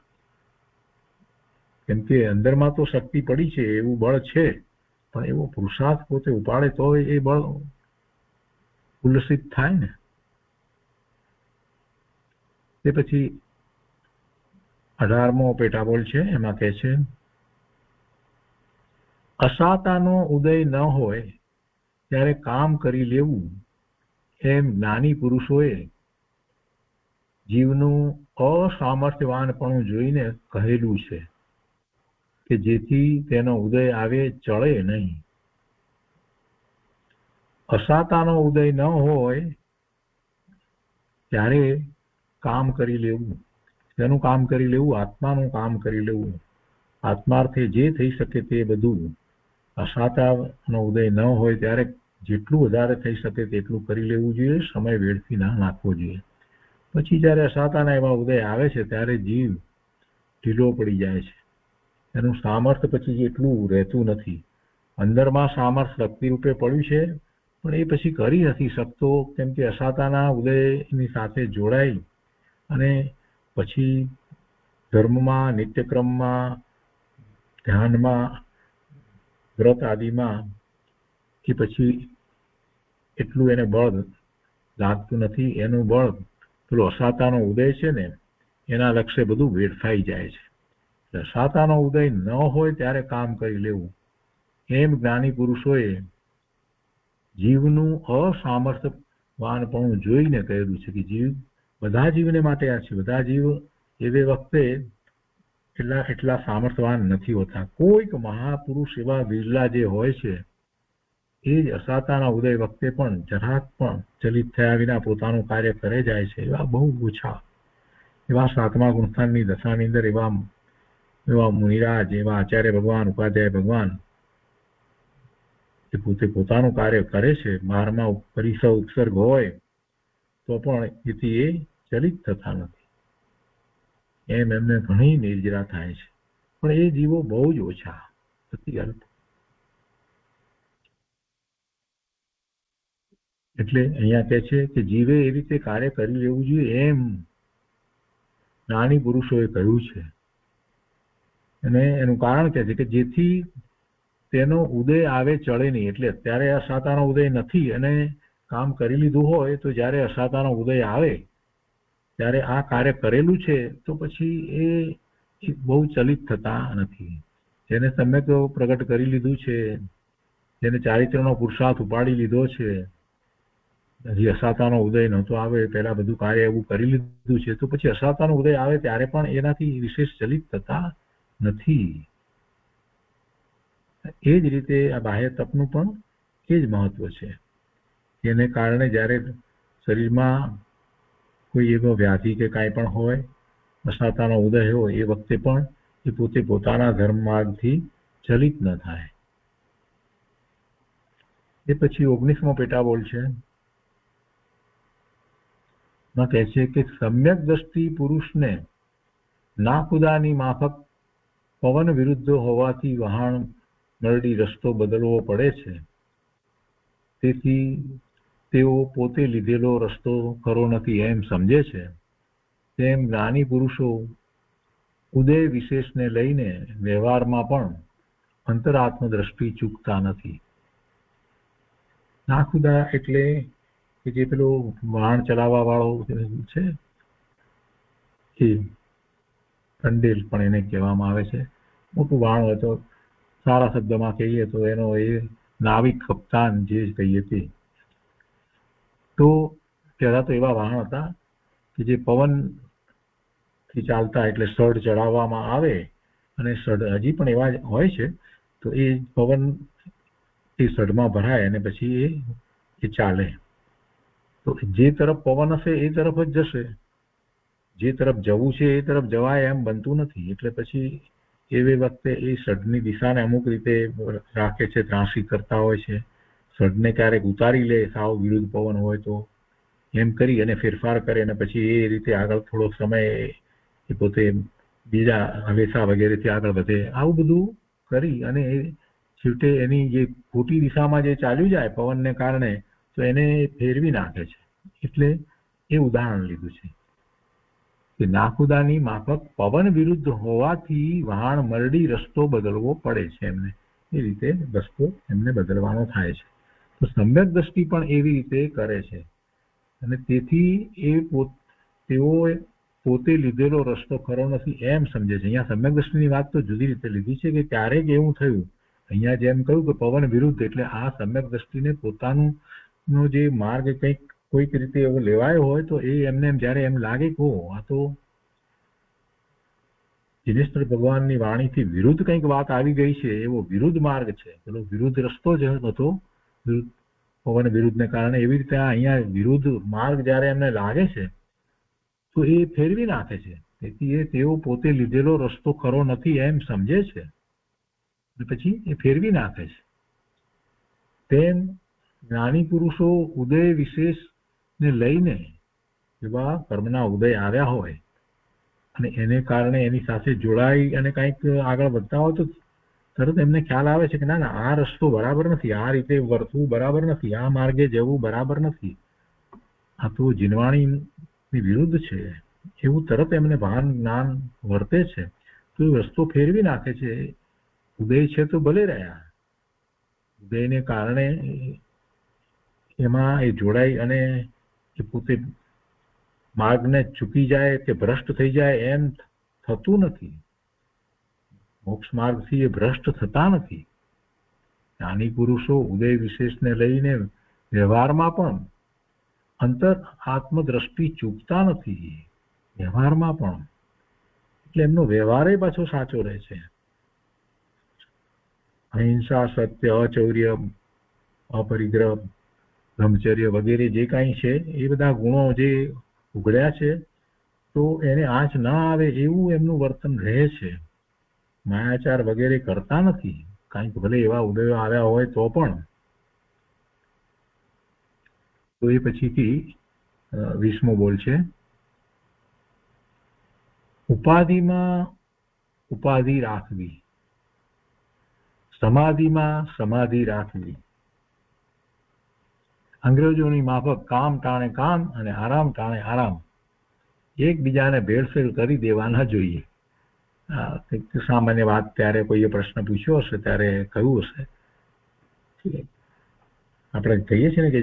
કેમ કે અંદરમાં તો શક્તિ પડી છે, એવું બળ છે, પણ એવો પુરુષાર્થ પોતે ઉપાડે તો એ બળ ઉલ્લસિત થાય ને. તે પછી 18મો પેટાબોલ છે, એમાં કહે છે અસાતાનો ઉદય ન હોય ત્યારે કામ કરી લેવું, એમ જ્ઞાની પુરુષોએ જીવનું અસામર્થ્યવાનપણું જોઈને કહેલું છે કે જેથી તેનો ઉદય આવે ચળે નહીં. અસાતાનો ઉદય ન હોય ત્યારે કામ કરી લેવું. તેનું કામ કરી લેવું? આત્માનું કામ કરી લેવું. આત્માર્થે જે થઈ શકે તે બધું. અસાતાનો ઉદય ન હોય ત્યારે જેટલું વધારે થઈ શકે તેટલું કરી લેવું જોઈએ. સમય વેડફી ના નાખવો જોઈએ. પછી જયારે અસાતાના એવા ઉદય આવે છે ત્યારે જીવ ઢીલો પડી જાય છે. એનું સામર્થ્ય પછી એટલું રહેતું નથી. અંદરમાં સામર્થ્ય શક્તિ રૂપે પડ્યું છે, પણ એ પછી કરી નથી શકતો, કેમ કે અસાતાના ઉદયની સાથે જોડાઈ અને પછી ધર્મમાં, નિત્યક્રમમાં, ધ્યાનમાં, વ્રત આદિમાં કે પછી એટલું એને બળ લાગતું નથી. એનું બળ પેલો અસાતાનો ઉદય છે ને એના લક્ષ્ય બધું વેડફાઈ જાય છે. અસાતાનો ઉદય ન હોય ત્યારે કામ કરી લેવું, એમ જ્ઞાની પુરુષોએ જીવનું અસામર્થ્યવાનપણું જોઈને કહેલું છે કે જીવ, બધા જીવને માટે આ છે. બધા જીવ એવે વખતે એટલા સામર્થ્યવાન નથી હોતા. કોઈક મહાપુરુષ એવા વિરલા જે હોય છે એ જ અસાતાના ઉદય વખતે પણ જરાક પણ ચલિત થયા વિના પોતાનું કાર્ય કરે જાય છે. એવા બહુ ઓછા. એવા 7મા ગુણસ્થાનની દશાની અંદર એવા મુનિરાજ, એવા આચાર્ય ભગવાન, ઉપાધ્યાય ભગવાન એ પોતે પોતાનું કાર્ય કરે છે. 12મા પરિસર ઉપસર્ગ હોય તો પણ એથી એ ચલિત થતા નથી. એમ એમને ઘણી નિર્જરા થાય છે. પણ એ જીવો બહુ જ ઓછા, અતિ અલ્પ. એટલે અહીંયા કહે છે કે જીવે એ રીતે કાર્ય કરી લેવું જોઈએ, એમ જ્ઞાની પુરુષોએ કહ્યું છે. અને એનું કારણ કહે છે કે જેથી તેનો ઉદય આવે ચડે નહીં. એટલે અત્યારે અસાતાનો ઉદય નથી અને કામ કરી લીધું હોય તો જ્યારે અસાતાનો ઉદય આવે ત્યારે આ કાર્ય કરેલું છે તો પછી એ બહુ ચલિત થતા નથી. જેને તમે તો પ્રગટ કરી લીધું છે, જેને ચારિત્રનો પુરુષાર્થ ઉપાડી લીધો છે, હજી અસાતાનો ઉદય નહોતો આવે પહેલા બધું કાર્ય એવું કરી લીધું છે, તો પછી અસાતાનો ઉદય આવે ત્યારે પણ એનાથી વિશેષ ચલિત થતા નથી. એ જ રીતે આ બાહ્ય તપનું પણ એ જ મહત્વ છે. એને કારણે જ્યારે શરીરમાં કોઈ એવો વ્યાધિ કે કાંઈ પણ હોય, અસાતાનો ઉદય હોય, એ વખતે પણ એ પોતે પોતાના ધર્મ માર્ગથી ચલિત ન થાય. એ પછી 19મો પેટાબોલ છે. માં કહે છે કે સમ્યક દ્રષ્ટિ પુરુષને નાખુદાની માફક પવન વિરુદ્ધ હોવાથી વહાણ નરડી રસ્તો બદલવો પડે છે. તેથી તેઓ પોતે લીધેલો રસ્તો ખરો નથી એમ સમજે છે. તેમ જ્ઞાની પુરુષો ઉદય વિશેષને લઈને વ્યવહારમાં પણ અંતરાત્મ દ્રષ્ટિ ચૂકતા નથી. નાખુદા એટલે કે જે પેલો વાહન ચલાવવા વાળો છે એ કંડેલ પણ એને કહેવામાં આવે છે. મોટું વાહન હોય તો સારા શબ્દમાં કહીએ તો એનો એ નાવિક કપ્તાન જે કહીએ તે. તો પહેલા તો એવા વાહન હતા કે જે પવનથી ચાલતા, એટલે સઢ ચડાવવામાં આવે અને સઢ હજી પણ એવા હોય છે. તો એ પવન એ સઢમાં ભરાય અને પછી એ ચાલે. તો જે તરફ પવન હશે એ તરફ જ જશે, જે તરફ જવું છે એ તરફ જવાય એમ બનતું નથી. એટલે પછી એવી વખતે એ સઢની દિશાને અમુક રીતે રાખે છે, ત્રાંસી કરતા હોય છે. સઢને ક્યારેક ઉતારી લે, સાવ વિરુદ્ધ પવન હોય તો એમ કરી અને ફેરફાર કરે અને પછી એ રીતે આગળ થોડોક સમય એ પોતે બીજા વેસા વગેરેથી આગળ વધે. આવું બધું કરી અને એ છેવટે એની જે ખોટી દિશામાં જે ચાલ્યું જાય પવનને કારણે, તો એને ફેરવી નાખે છે. એટલે એ ઉદાહરણ લીધું છે કે નાખુદાની માફક પવન વિરુદ્ધ હોવાથી વહાણ મરડી રસ્તો બદલવો પડે છે એમને. એ રીતે રસ્તો એમને બદલવાનો થાય છે. તો સમ્યક દ્રષ્ટિ પણ એવી રીતે કરે છે અને તેથી તેઓ પોતે લીધેલો રસ્તો ખરો નથી એમ સમજે છે. અહીંયા સમ્યક દ્રષ્ટિની વાત તો જુદી રીતે લીધી છે કે ક્યારેક એવું થયું, અહીંયા જેમ કહ્યું કે પવન વિરુદ્ધ, એટલે આ સમ્યક દ્રષ્ટિને પોતાનું જે માર્ગ કંઈક કોઈક રીતે એવો લેવાયો હોય તો એ એમને જયારે એમ લાગે કે આ તો જિનેશ્વર ભગવાનની વાણીથી વિરુદ્ધ કંઈક વાત આવી ગઈ છે, એવો વિરુદ્ધ માર્ગ છે, પેલો વિરુદ્ધ રસ્તો જ હતો પવન વિરુદ્ધને કારણે. એવી રીતે અહીંયા વિરુદ્ધ માર્ગ જયારે એમને લાગે છે તો એ ફેરવી નાખે છે. તેથી તેઓ પોતે લીધેલો રસ્તો ખરો નથી એમ સમજે છે પછી એ ફેરવી નાખે છે. તેમ જ્ઞાની પુરુષો ઉદય વિશેષને લઈને, એવા કર્મના ઉદય આવ્યા હોય અને એને કારણે એની સાથે જોડાઈ અને કંઈક આગળ વધતા હોય તો તરત એમને ખ્યાલ આવે છે કે ના ના, આ રસ્તો બરાબર નથી, આ રીતે વર્તવું બરાબર નથી, આ માર્ગે જવું બરાબર નથી, આ તો જીનવાણીની વિરુદ્ધ છે. એવું તરત એમને ભાન જ્ઞાન વર્તે છે તો એ રસ્તો ફેરવી નાખે છે. ઉદય છે તો ભલે રહ્યા, ઉદયને કારણે એમાં એ જોડાઈ અને એ પોતે માર્ગને ચૂકી જાય કે ભ્રષ્ટ થઈ જાય એમ થતું નથી. મોક્ષ માર્ગથી એ ભ્રષ્ટ થતા નથી. જ્ઞાની પુરુષો ઉદય વિશેષને લઈને વ્યવહારમાં પણ અંતર આત્મદ્રષ્ટિ ચૂકતા નથી. વ્યવહારમાં પણ, એટલે એમનો વ્યવહાર પાછો સાચો રહે છે. અહિંસા, સત્ય, અચૌર્ય, અપરિગ્રહ, બ્રહ્મચર્ય વગેરે જે કાંઈ છે એ બધા ગુણો જે ઉઘડ્યા છે તો એને આંચ ના આવે એવું એમનું વર્તન રહે છે. માયાચાર વગેરે કરતા નથી. કાંઈક ભલે એવા ઉદયો આવ્યા હોય તો પણ. તો એ પછીથી 20મો બોલ છે. ઉપાધિમાં ઉપાધિ રાખવી, સમાધિમાં સમાધિ રાખવી. અંગ્રેજોની માફક કામ ટાણે કામ અને આરામ ટાણે આરામ, એકબીજાને ભેળસેળ કરી દેવા ન જોઈએ. સામાન્ય વાત ત્યારે કોઈએ પ્રશ્ન પૂછ્યો હશે ત્યારે કહ્યું હશે. આપણે કહીએ છીએ ને કે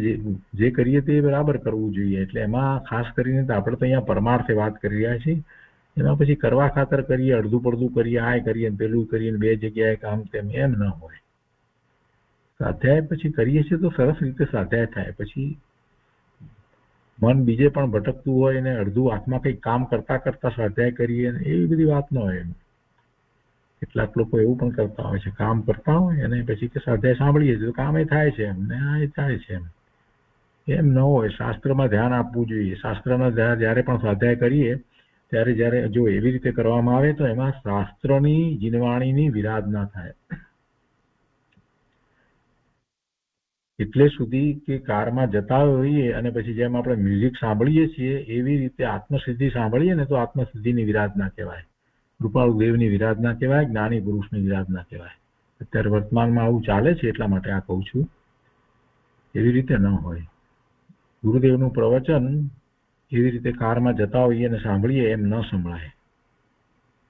જે કરીએ તે બરાબર કરવું જોઈએ. એટલે એમાં ખાસ કરીને આપણે તો અહીંયા પરમાર્થે વાત કરી રહ્યા છીએ. એમાં પછી કરવા ખાતર કરીએ, અડધું પડધું કરીએ, આ કરીએ પેલું કરીએ, બે જગ્યાએ કામ તેમ એમ ન હોય. સ્વાધ્યાય પછી કરીએ છીએ તો સરસ રીતે સ્વાધ્યાય થાય. પછી મન બીજે પણ ભટકતું હોય ને અડધું હાથમાં કંઈક કામ કરતા કરતા સ્વાધ્યાય કરીએ, એવી બધી વાત ન હોય. કેટલાક લોકો એવું પણ કરતા હોય છે, કામ કરતા હોય અને પછી કે સ્વાધ્યાય સાંભળીએ તો કામ એ થાય છે એમ ને આ એ થાય છે એમ ન હોય. શાસ્ત્રમાં ધ્યાન આપવું જોઈએ. શાસ્ત્રના જ્યારે પણ સ્વાધ્યાય કરીએ ત્યારે જ્યારે જો એવી રીતે કરવામાં આવે તો એમાં શાસ્ત્રની જીનવાણીની વિરાધના થાય. એટલે સુધી કે કારમાં જતા હોઈએ અને પછી જેમ આપણે મ્યુઝિક સાંભળીએ છીએ એવી રીતે આત્મસિદ્ધિ સાંભળીએ ને તો આત્મસિદ્ધિની વિરાધના કહેવાય, કૃપાળુ દેવની વિરાધના કહેવાય, જ્ઞાની પુરુષની વિરાધના કહેવાય. અત્યારે વર્તમાનમાં આવું ચાલે છે એટલા માટે આ કહું છું. એવી રીતે ન હોય. ગુરુદેવનું પ્રવચન એવી રીતે કારમાં જતા હોઈએ અને સાંભળીએ એમ ન સંભળાય.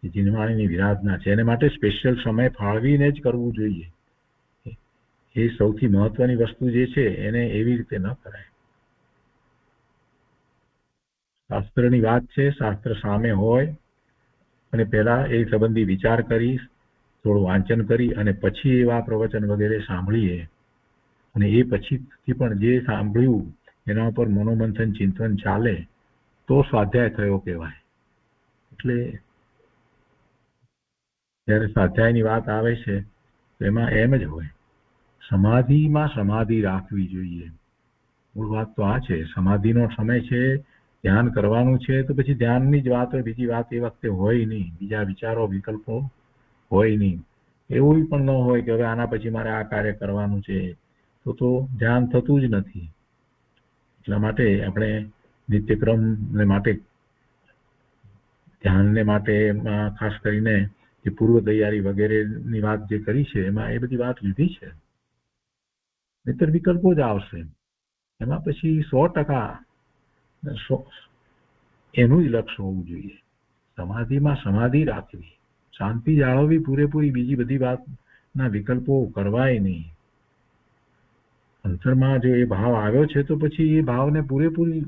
એ જીનવાણીની વિરાધના છે. એને માટે સ્પેશિયલ સમય ફાળવીને જ કરવું જોઈએ. એ સૌથી મહત્વની વસ્તુ જે છે એને એવી રીતે ન કરાય. શાસ્ત્રની વાત છે, શાસ્ત્ર સામે હોય અને પહેલા એ સંબંધી વિચાર કરી, થોડું વાંચન કરી અને પછી એવા પ્રવચન વગેરે સાંભળીએ અને એ પછીથી પણ જે સાંભળ્યું એના ઉપર મનોમંથન ચિંતન ચાલે તો સ્વાધ્યાય થયો કહેવાય. એટલે જ્યારે સ્વાધ્યાયની વાત આવે છે તો એમાં એમ જ હોય, સમાધિમાં સમાધિ રાખવી જોઈએ. મૂળ વાત તો આ છે. સમાધિનો સમય છે, ધ્યાન કરવાનું છે, તો પછી ધ્યાનની જ વાત હોય, બીજી વાત એ વખતે હોય નહીં, બીજા વિચારો વિકલ્પો હોય નહીં. એવું પણ ન હોય કે હવે આના પછી મારે આ કાર્ય કરવાનું છે, તો ધ્યાન થતું જ નથી. એટલા માટે આપણે નિત્યક્રમને માટે, ધ્યાનને માટે ખાસ કરીને જે પૂર્વ તૈયારી વગેરેની વાત જે કરી છે એમાં એ બધી વાત લીધી છે. નહીતર વિકલ્પો જ આવશે. એમાં પછી 100% એનું જ લક્ષ્ય હોવું જોઈએ. સમાધિમાં સમાધિ રાખવી, શાંતિ જાળવવી પૂરેપૂરી, બીજી બધી વાતના વિકલ્પો કરવાય નહીં. અંતરમાં જો એ ભાવ આવ્યો છે તો પછી એ ભાવને પૂરેપૂરી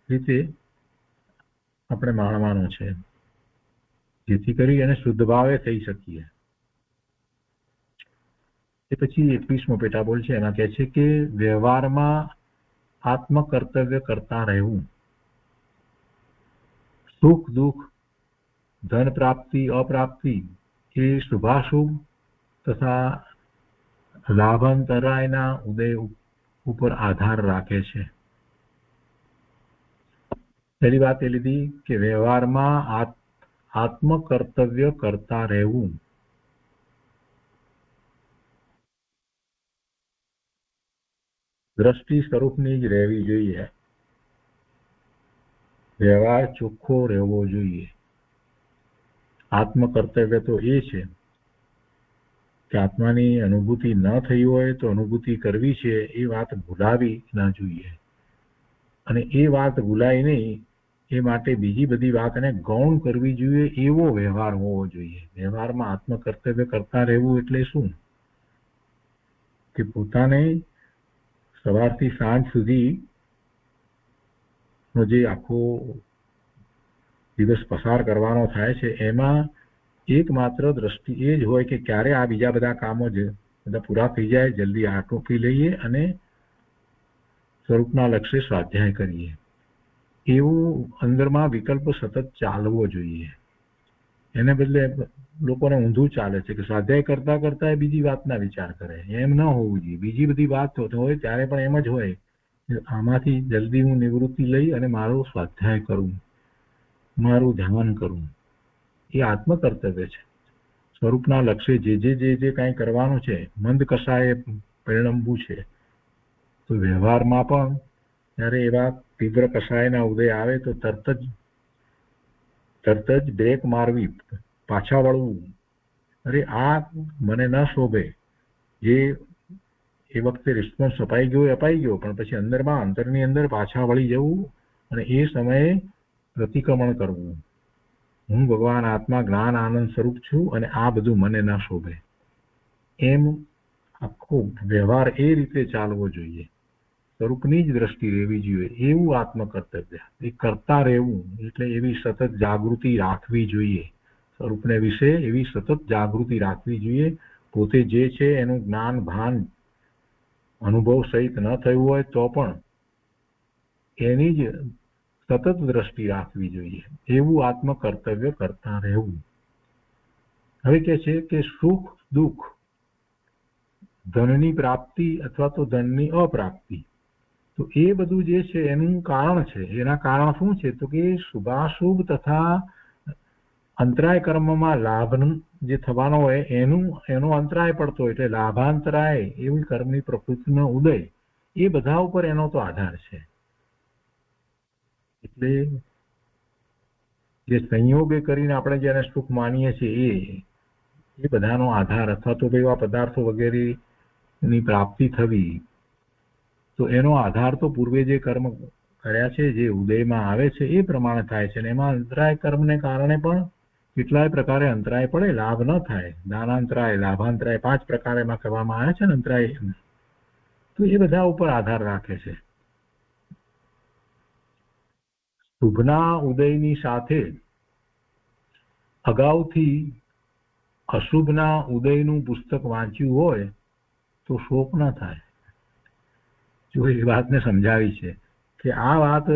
રીતે આપણે માણવાનો છે, જેથી કરી એને શુદ્ધ ભાવે થઈ શકીએ. એ પછી 21મો પેટાબોલ છે, એમાં કહે છે કે વ્યવહારમાં આત્મકર્તવ્ય કરતા રહેવું. સુખ દુઃખ, ધન પ્રાપ્તિ અપ્રાપ્તિ એ શુભાશુભ તથા લાભાંતરાયના ઉદય ઉપર આધાર રાખે છે. પહેલી વાત એ લીધી કે વ્યવહારમાં આત્મકર્તવ્ય કરતા રહેવું. દ્રષ્ટિ સ્વરૂપની જ રહેવી જોઈએ. વ્યવહાર ચોખ્ખો રહેવો જોઈએ. આત્મકર્તવ્ય તો એ છે કે આત્માની અનુભૂતિ ન થઈ હોય તો અનુભૂતિ કરવી છે એ વાત ભૂલાવી ના જોઈએ. અને એ વાત ભૂલાય નહીં એ માટે બીજી બધી વાતને ગૌણ કરવી જોઈએ એવો વ્યવહાર હોવો જોઈએ. વ્યવહારમાં આત્મકર્તવ્ય કરતા રહેવું એટલે શું? કે પોતાને સવારથી સાંજ સુધી નો જે આખો દિવસ પસાર કરવાનો થાય છે એમાં એકમાત્ર દ્રષ્ટિ એ જ હોય કે ક્યારે આ બીજા બધા કામો જ બધા પૂરા થઈ જાય, જલ્દી આટોપી લઈએ અને સ્વરૂપના લક્ષ્ય સ્વાધ્યાય કરીએ. એવું અંદરમાં વિકલ્પ સતત ચાલવો જોઈએ. એને બદલે લોકોને ઊંધું ચાલે છે કે સ્વાધ્યાય કરતા કરતા બીજી વાતના વિચાર કરે. એમ ન હોવું જોઈએ. બીજી બધી વાત હોય ત્યારે પણ એમ જ હોય કે આમાંથી જલ્દી હું નિવૃત્તિ લઈ અને મારો સ્વાધ્યાય કરું, મારું ધ્યાન કરું. એ આત્મકર્તવ્ય છે. સ્વરૂપના લક્ષ્ય જે કાંઈ કરવાનું છે, મંદ કશાએ પરિણમવું છે, તો વ્યવહારમાં પણ જ્યારે એવા તીવ્ર કશાયના ઉદય આવે તો તરત જ બ્રેક મારવી, પાછા વળવું. અરે આ મને ન શોભે. જે એ વખતે રિસ્પોન્સ અપાઈ ગયો, પણ પછી અંતરની અંદર પાછા વળી જવું અને એ સમયે પ્રતિક્રમણ કરવું. હું ભગવાન આત્મા જ્ઞાન આનંદ સ્વરૂપ છું અને આ બધું મને ન શોભે. એમ આખો વ્યવહાર એ રીતે ચાલવો જોઈએ. સ્વરૂપની જ દ્રષ્ટિ રહેવી જોઈએ. એવું આત્મકર્તવ્ય એ કરતા રહેવું એટલે એવી સતત જાગૃતિ રાખવી જોઈએ. સ્વરૂપને વિશે એવી સતત જાગૃતિ રાખવી જોઈએ. પોતે જે છે એનું જ્ઞાન ભાન અનુભવ સહિત ન થયું હોય તો પણ એની જ સતત દ્રષ્ટિ રાખવી જોઈએ. એવું આત્મકર્તવ્ય કરતા રહેવું. હવે કહે છે કે સુખ દુઃખ, ધનની પ્રાપ્તિ અથવા તો ધનની અપ્રાપ્તિ, તો એ બધું જે છે એનું કારણ છે. એના કારણ શું છે? તો કે શુભાશુભ તથા અંતરાય કર્મમાં લાભ જે થવાનો હોય એનો અંતરાય પડતો હોય, એટલે લાભાંતરાય એવી કર્મની પ્રકૃતિનો ઉદય, એ બધા ઉપર એનો તો આધાર છે. એટલે જે સંયોગે કરીને આપણે જેને સુખ માનીએ છીએ એ બધાનો આધાર, અથવા તો એવા પદાર્થો વગેરેની પ્રાપ્તિ થવી, તો એનો આધાર તો પૂર્વે જે કર્મ કર્યા છે, જે ઉદયમાં આવે છે એ પ્રમાણે થાય છે. અને એમાં અંતરાય કર્મને કારણે પણ કેટલાય પ્રકારે અંતરાય પડે, લાભ ન થાય. દાનાંતરાય, લાભાંતરાય 5 પ્રકાર એમાં કહેવામાં આવ્યા છે ને અંતરાય. તો એ બધા ઉપર આધાર રાખે છે. શુભના ઉદયની સાથે અગાઉથી અશુભના ઉદયનું પુસ્તક વાંચ્યું હોય તો શોક ન થાય. જો એ વાતને સમજાવી છે કે આ વાત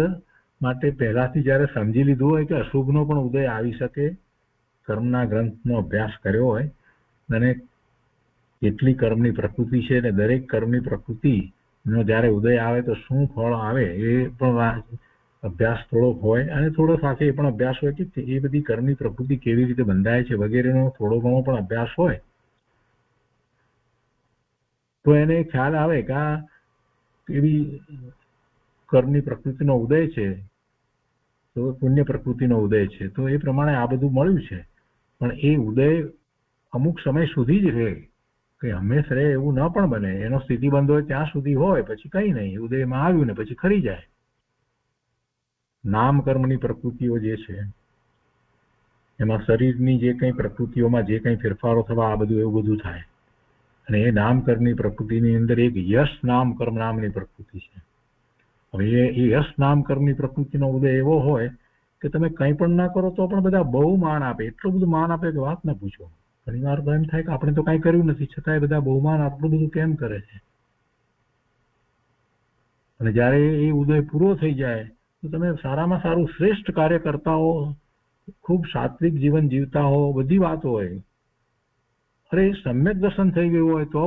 માટે પહેલાથી જ્યારે સમજી લીધું હોય કે અશુભનો પણ ઉદય આવી શકે, કર્મના ગ્રંથનો અભ્યાસ કર્યો હોય અને કેટલી કર્મની પ્રકૃતિ છે ને દરેક કર્મની પ્રકૃતિનો જ્યારે ઉદય આવે તો શું ફળ આવે એ પણ અભ્યાસ થોડોક હોય, અને થોડો સાથે એ પણ અભ્યાસ હોય કે એ બધી કર્મની પ્રકૃતિ કેવી રીતે બંધાય છે વગેરેનો થોડો ઘણો પણ અભ્યાસ હોય તો એને ખ્યાલ આવે કે આ એવી કર્મની પ્રકૃતિનો ઉદય છે તો પુણ્ય પ્રકૃતિનો ઉદય છે, તો એ પ્રમાણે આ બધું મળ્યું છે. પણ એ ઉદય અમુક સમય સુધી જ રહે, કે હંમેશા રહે એવું ન પણ બને. એનો સ્થિતિબંધ હોય ત્યાં સુધી હોય, પછી કઈ નહીં, ઉદયમાં આવ્યું ને પછી ખરી જાય. નામ કર્મની પ્રકૃતિઓ જે છે એમાં શરીરની જે કંઈ પ્રકૃતિઓમાં જે કંઈ ફેરફારો થવા આ બધું એવું બધું થાય, અને એ નામ કર્મની પ્રકૃતિની અંદર એક યશ નામ કર્મ નામની પ્રકૃતિ છે. હવે એ યશ નામ કર્મની પ્રકૃતિનો ઉદય એવો હોય કે તમે કંઈ પણ ના કરો તો પણ બધા બહુ માન આપે, એટલું બધું માન આપે કે વાત ના પૂછો. ઘણી વાર તો એમ થાય કે આપણે તો કાંઈ કર્યું નથી છતાંય બધા બહુમાન આટલું બધું કેમ કરે છે. અને જ્યારે એ ઉદય પૂરો થઈ જાય તો તમે સારામાં સારું શ્રેષ્ઠ કાર્ય કરતા હો, ખૂબ સાત્વિક જીવન જીવતા હો, બધી વાતો હોય, અરે સમ્યક દર્શન થઈ ગયું હોય તો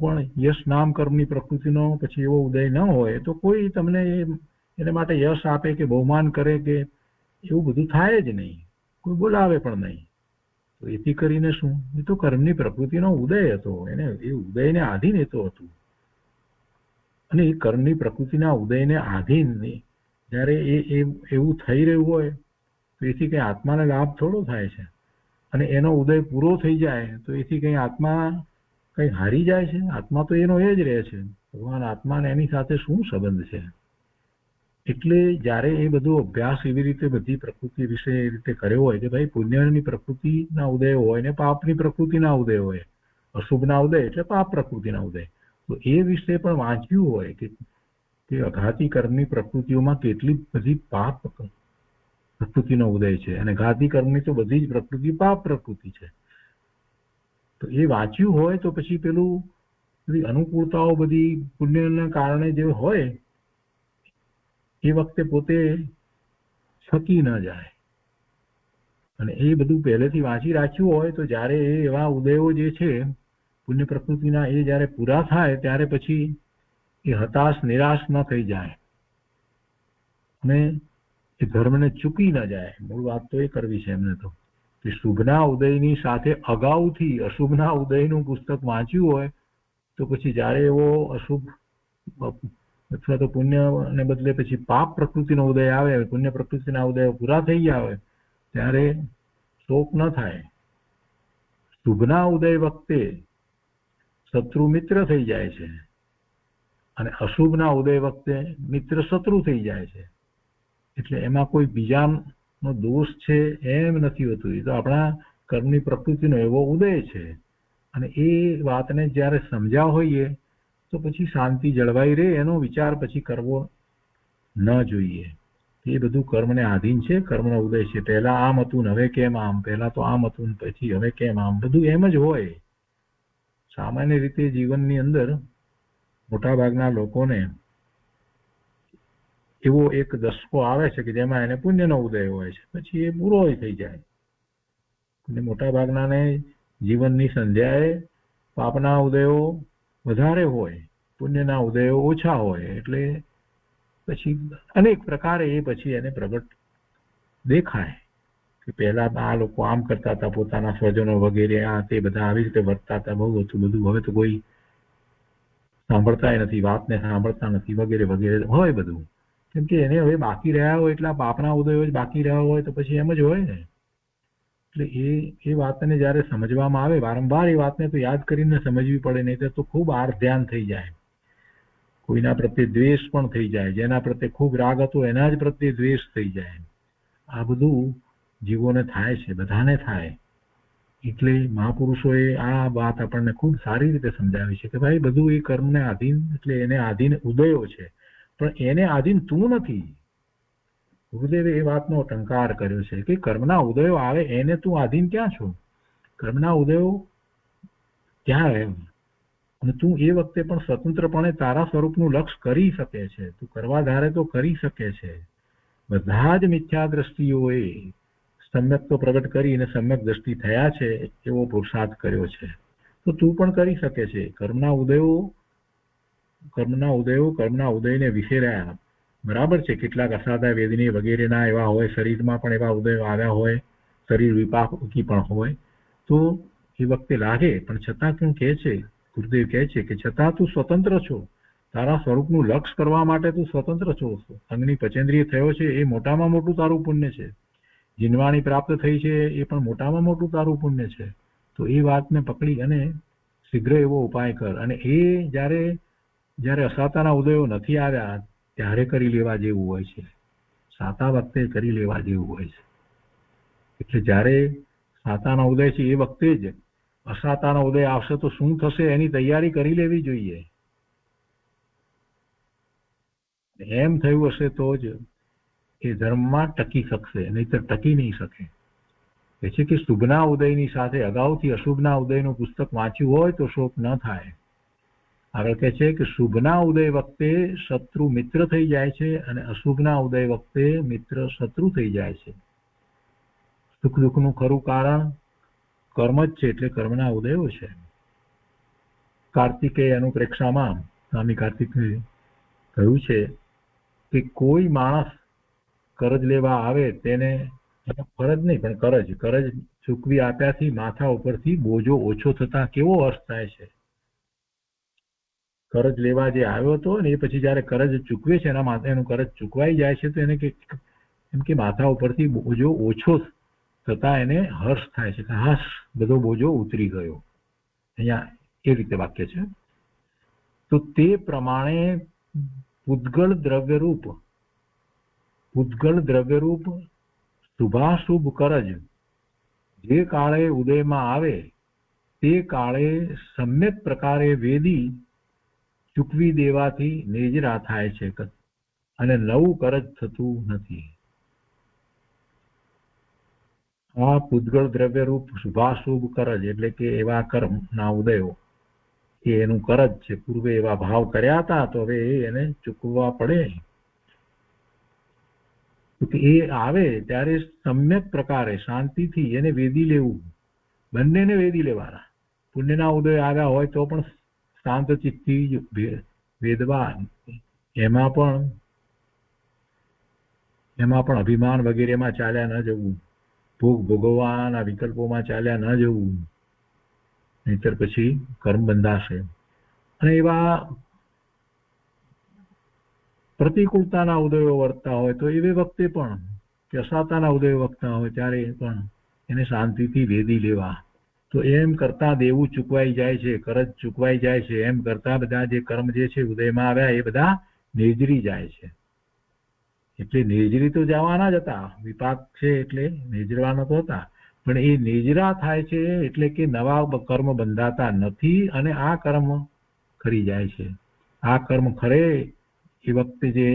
પણ યશ નામ કર્મની પ્રકૃતિનો પછી એવો ઉદય ન હોય તો કોઈ તમને એને માટે યશ આપે કે બહુમાન કરે કે એવું બધું થાય જ નહીં, કોઈ બોલાવે પણ નહીં. તો એથી કરીને શું, એ તો કર્મની પ્રકૃતિનો ઉદય હતો, એને એ ઉદયને આધીન એ તો હતું. અને એ કર્મની પ્રકૃતિના ઉદયને આધીન જ્યારે એવું થઈ રહ્યું હોય તો એથી કંઈ આત્માને લાભ થોડો થાય છે. અને એનો ઉદય પૂરો થઈ જાય તો એથી કંઈ આત્મા કંઈ હારી જાય છે? આત્મા તો એનો એ જ રહે છે. ભગવાન આત્માને એની સાથે શું સંબંધ છે? એટલે જ્યારે એ બધો અભ્યાસ એવી રીતે બધી પ્રકૃતિ વિશે એ રીતે કર્યો હોય કે ભાઈ પુણ્યની પ્રકૃતિના ઉદય હોય ને પાપની પ્રકૃતિના ઉદય હોય, અશુભના ઉદય એટલે પાપ પ્રકૃતિના ઉદય, તો એ વિશે પણ વાંચ્યું હોય કે અઘાતી કર્મની પ્રકૃતિઓમાં કેટલી બધી પાપ પ્રકૃતિનો ઉદય છે, અને ઘાતી કર્મની તો બધી જ પ્રકૃતિ પાપ પ્રકૃતિ છે. તો એ વાંચ્યું હોય તો પછી પેલું બધી અનુકૂળતાઓ બધી પુણ્યના કારણે જે હોય એ વખતે પોતે છકી ન જાય. અને એ બધું પહેલેથી વાંચી રાખ્યું હોય તો જ્યારે એ એવા ઉદયો જે છે પુણ્ય પ્રકૃતિના એ જ્યારે પૂરા થાય ત્યારે પછી એ હતાશ નિરાશ ન થઈ જાય અને એ ધર્મને ચૂકી ન જાય. મૂળ વાત તો એ કરવી છે એમને તો કે શુભના ઉદયની સાથે અગાઉથી અશુભના ઉદયનું પુસ્તક વાંચ્યું હોય તો પછી જ્યારે એવો અશુભ અથવા તો પુણ્યને બદલે પછી પાપ પ્રકૃતિનો ઉદય આવે, પુણ્ય પ્રકૃતિના ઉદય પૂરા થઈ ગયા હોય ત્યારે શોક ન થાય. શુભના ઉદય વખતે શત્રુ મિત્ર થઈ જાય છે અને અશુભના ઉદય વખતે મિત્ર શત્રુ થઈ જાય છે. એટલે એમાં કોઈ બીજાનો દોષ છે એમ નથી હોતું, એ તો આપણા કર્મની પ્રકૃતિનો એવો ઉદય છે. અને એ વાતને જ્યારે સમજ્યા હોઈએ તો પછી શાંતિ જળવાઈ રહે, એનો વિચાર પછી કરવો ન જોઈએ. એ બધું કર્મને આધીન છે, કર્મનો ઉદય છે. પહેલા આમ હતું ને હવે કેમ આમ, પહેલા તો આમ હતું ને પછી હવે કેમ આમ, બધું એમ જ હોય. સામાન્ય રીતે જીવનની અંદર મોટાભાગના લોકોને એવો એક દશકો આવે છે કે જેમાં એને પુણ્યનો ઉદય હોય છે, પછી એ પૂરો થઈ જાય. અને મોટાભાગનાને જીવનની સંધ્યાએ પાપના ઉદયો વધારે હોય, પુણ્યના ઉદયો ઓછા હોય, એટલે પછી અનેક પ્રકારે એ પછી એને પ્રગટ દેખાય કે પહેલા આ લોકો આમ કરતા હતા, પોતાના સ્વજનો વગેરે આ તે બધા આવી રીતે વર્તતા હતા, બહુ હતું બધું. હવે તો કોઈ સાંભળતાય નથી, વાતને સાંભળતા નથી વગેરે વગેરે હોય બધું. કેમ કે એને હવે બાકી રહ્યા હોય એટલા પાપના ઉદયો જ બાકી રહ્યા હોય તો પછી એમ જ હોય ને. એટલે એ વાતને જ્યારે સમજવામાં આવે, વારંવાર એ વાતને તો યાદ કરીને સમજવી પડે, નહીં તો ખૂબ આર ધ્યાન થઈ જાય. કોઈના પ્રત્યે દ્વેષ પણ થઈ જાય, જેના પ્રત્યે ખૂબ રાગ હતો એના જ પ્રત્યે દ્વેષ થઈ જાય. આ બધું જીવોને થાય છે, બધાને થાય. એટલે મહાપુરુષોએ આ વાત આપણને ખૂબ સારી રીતે સમજાવી છે કે ભાઈ બધું એ કર્મને આધીન, એટલે એને આધીન ઉદયો છે, પણ એને આધીન તું નથી. ગુરુદેવે એ વાતનો ટંકાર કર્યો છે કે કર્મના ઉદયો આવે એને તું આધીન ક્યાં છો? કર્મના ઉદયો ક્યાં એમ અને તું એ વખતે પણ સ્વતંત્રપણે તારા સ્વરૂપનું લક્ષ કરી શકે છે. તું કરવા ધારે તો કરી શકે છે. બધા જ મિથ્યા દ્રષ્ટિઓએ સમ્યક તો પ્રગટ કરીને સમ્યક દ્રષ્ટિ થયા છે એવો પુરુષાર્થ કર્યો છે. તો તું પણ કરી શકે છે. કર્મના ઉદયને વિખેર્યા. બરાબર છે, કેટલાક અસાધા વેદની વગેરેના એવા હોય, શરીરમાં પણ એવા ઉદયો આવ્યા હોય, શરીર વિપાકી પણ હોય, તો એ વખતે લાગે. પણ છતાં તું કહે છે, ગુરુદેવ કહે છે કે છતાં તું સ્વતંત્ર છો. તારા સ્વરૂપનું લક્ષ કરવા માટે તું સ્વતંત્ર છો. અંગની પચેન્દ્રિય થયો છે એ મોટામાં મોટું તારું પુણ્ય છે. જીનવાણી પ્રાપ્ત થઈ છે એ પણ મોટામાં મોટું તારું પુણ્ય છે. તો એ વાતને પકડી અને શીઘ્ર એવો ઉપાય કર. અને એ જ્યારે અસાતાના ઉદયો નથી આવ્યા ત્યારે કરી લેવા જેવું હોય છે. સાતા વખતે કરી લેવા જેવું હોય છે. એટલે જ્યારે સાતાના ઉદય છે એ વખતે જ અસાતાના ઉદય આવશે તો શું થશે એની તૈયારી કરી લેવી જોઈએ. એમ થયું હશે તો જ એ ધર્મમાં ટકી શકશે, નહીતર ટકી નહીં શકે. એ છે કે શુભના ઉદયની સાથે અગાઉથી અશુભના ઉદયનું પુસ્તક વાંચ્યું હોય તો શોક ન થાય. આગળ કહે છે કે શુભના ઉદય વખતે શત્રુ મિત્ર થઈ જાય છે અને અશુભના ઉદય વખતે મિત્ર શત્રુ થઈ જાય છે. સુખ દુઃખનું ખરું કારણ કર્મ જ છે, એટલે કર્મના ઉદયો છે. કાર્તિકેય અનુપ્રેક્ષામાં સ્વામી કાર્તિકે કહ્યું છે કે કોઈ માણસ કરજ લેવા આવે તેને ફરજ નહીં પણ કરજ ચૂકવી આપ્યાથી માથા ઉપરથી બોજો ઓછો થતા કેવો હર્ષ થાય છે. કરજ લેવા જે આવ્યો હતો ને એ પછી જયારે કરજ ચૂકવે છે એના માથે એનું કરજ ચૂકવાઈ જાય છે તો એને એમ કે માથા ઉપરથી બોજો ઓછો થતા એને હર્ષ થાય છે કે હાશ બધો બોજો ઉતરી ગયો. અહીંયા એ રીતે વાક્ય છે. તો તે પ્રમાણે પૂતગળ દ્રવ્યરૂપ શુભાશુભ કરજ જે કાળે ઉદયમાં આવે તે કાળે સમ્યક પ્રકારે વેદી ચૂકવી દેવાથી નેજરા થાય છે અને નવું કરજ થતું નથી. આ પૂતગળ દ્રવ્યરૂપ શુભાશુભ કરજ એટલે કે એવા કર્મના ઉદયો એ એનું કરજ છે. પૂર્વે એવા ભાવ કર્યા હતા તો હવે એને ચૂકવવા પડે. એ આવે ત્યારે સમ્યક પ્રકારે શાંતિથી એને વેદી લેવું. બંનેને વેદી લેવાના. પુણ્યના ઉદય આવ્યા હોય તો પણ શાંત ચિત્તથી વેદવા. એમાં પણ અભિમાન વગેરેમાં ચાલ્યા ન જવું, ભોગ ભોગવવાના વિકલ્પોમાં ચાલ્યા ન જવું, નહીતર પછી કર્મ બંધાશે. અને એવા પ્રતિકૂળતાના ઉદયો વર્તતા હોય તો એવી વખતે પણ કે અસાતાના ઉદયો વર્તતા હોય ત્યારે પણ એને શાંતિથી વેદી લેવા. તો એમ કરતા દેવું ચૂકવાઈ જાય છે, કરજ ચૂકવાઈ જાય છે. એમ કરતા બધા જે કર્મ જે છે ઉદયમાં આવ્યા એ બધા નેજરી જાય છે. એટલે નેજરી તો જવાના જ હતા, વિપાક છે એટલે નેજરવાના તો હતા, પણ એ નેજરા થાય છે એટલે કે નવા કર્મ બંધાતા નથી અને આ કર્મ ખરી જાય છે. આ કર્મ ખરે એ વખતે જે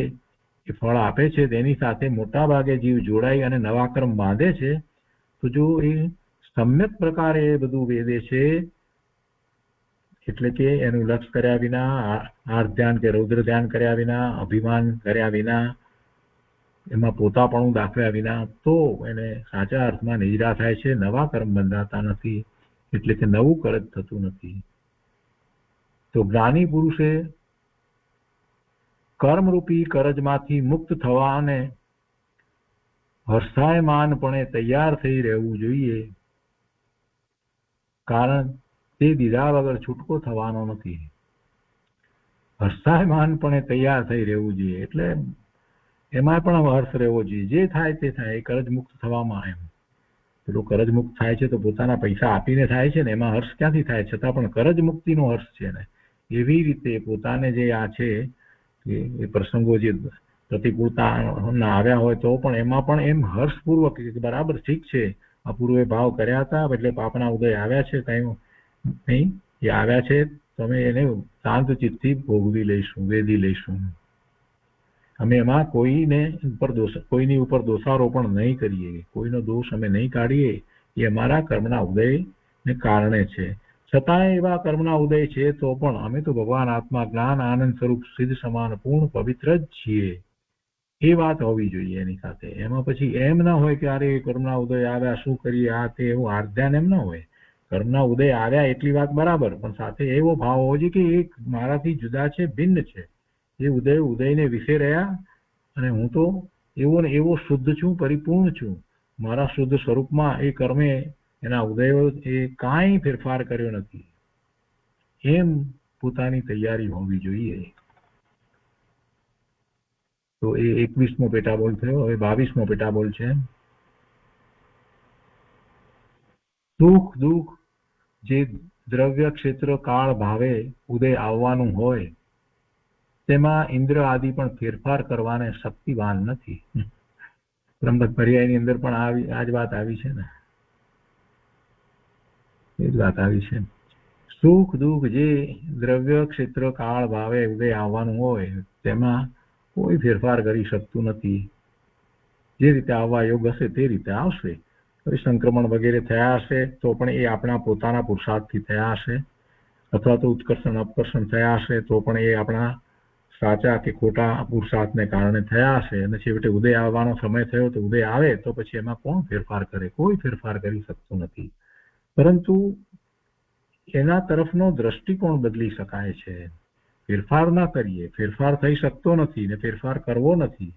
ફળ આપે છે તેની સાથે મોટા ભાગે જીવ જોડાઈ અને નવા કર્મ બાંધે છે. તો જો એ સમ્યક પ્રકારે એ બધું વેદે છે એટલે કે એનું લક્ષ કર્યા વિના, આર્થ ધ્યાન કે રૌદ્ર ધ્યાન કર્યા વિના, અભિમાન કર્યા વિના, એમાં પોતાપણું દાખવ્યા વિના, તો એને સાચા અર્થમાં નિજરા થાય છે. નવા કર્મ બંધાતા નથી એટલે કે નવું કરજ થતું નથી. તો જ્ઞાની પુરુષે કર્મરૂપી કરજમાંથી મુક્ત થવા અને હર્ષાયમાનપણે તૈયાર થઈ રહેવું જોઈએ. કારણ તે દીધા વગર છૂટકો થવાનો નથી. હર્ષાયમાનપણે તૈયાર થઈ રહેવું જોઈએ એટલે એમાં પણ હર્ષ રહેવો જોઈએ. જે થાય તે થાય, એ કરજ મુક્ત થવામાં. એમ પેલું કરજ મુક્ત થાય છે તો પોતાના પૈસા આપીને થાય છે ને, એમાં હર્ષ ક્યાંથી થાય? છતાં પણ કરજ મુક્તિનો હર્ષ છે ને. એવી રીતે પોતાને જે આ છે એ પ્રસંગો જે પ્રતિકૂળતા આવ્યા હોય તો પણ એમાં પણ એમ હર્ષપૂર્વક બરાબર ઠીક છે, અપૂર્વે ભાવ કર્યા હતા એટલે પાપના ઉદય આવ્યા છે, કઈ નહીં એ આવ્યા છે, તમે એને શાંત ચિત્તથી ભોગવી લઈશું, વેદી લઈશું. અમે એમાં કોઈની ઉપર દોષારોપણ નહીં કરીએ, કોઈનો દોષ અમે નહીં કાઢીએ. એ અમારા કર્મના ઉદયને કારણે છે. છતાંય એવા કર્મના ઉદય છે તો પણ અમે તો ભગવાન આત્મા જ્ઞાન આનંદ સ્વરૂપ સિદ્ધ સમાન પૂર્ણ પવિત્ર જ છીએ, એ વાત હોવી જોઈએ એની સાથે. એમાં પછી એમ ના હોય કે અરે કર્મના ઉદય આવ્યા શું કરીએ આ તે, એવું આર્ધ્યાન એમ ના હોય. કર્મના ઉદય આવ્યા એટલી વાત બરાબર, પણ સાથે એવો ભાવ હોવો જોઈએ કે એક મારાથી જુદા છે, ભિન્ન છે. એ ઉદયને વિશે રહ્યા અને હું તો એવો ને એવો શુદ્ધ છું, પરિપૂર્ણ છું. મારા શુદ્ધ સ્વરૂપમાં એ કર્મે એના ઉદયો એ કાંઈ ફેરફાર કર્યો નથી, એમ પોતાની તૈયારી હોવી જોઈએ. તો એ 21મો પેટાબોલ થયો. હવે 22મો પેટાબોલ છે. સુખ દુઃખ જે દ્રવ્ય ક્ષેત્ર કાળ ભાવે ઉદય આવવાનું હોય તેમાં ઇન્દ્ર આદિ પણ ફેરફાર કરવાને શક્તિવાન નથી. બ્રહ્મદ પર્યાયની અંદર પણ આ જ વાત આવી છે ને, એ જ વાત આવી છે. સુખ દુઃખ જે દ્રવ્ય ક્ષેત્ર કાળ ભાવે ઉદય આવવાનું હોય તેમાં કોઈ ફેરફાર કરી શકતું નથી. જે રીતે આવવા યોગ હશે તે રીતે આવશે. સંક્રમણ વગેરે થયા હશે તો પણ એ આપણા પોતાના પુરુષાર્થથી થયા હશે, અથવા તો ઉત્કર્ષણ અપકર્ષણ થયા હશે તો પણ એ આપણા સાચા કે ખોટા પુરુષાર્થને કારણે થયા હશે. અને છેવટે ઉદય આવવાનો સમય થયો તો ઉદય આવે તો પછી એમાં કોણ ફેરફાર કરે? કોઈ ફેરફાર કરી શકતું નથી. પરંતુ એના તરફનો દ્રષ્ટિકોણ બદલી શકાય છે. ફેરફાર ના કરીએ, ફેરફાર થઈ શકતો નથી ને ફેરફાર કરવો નથી,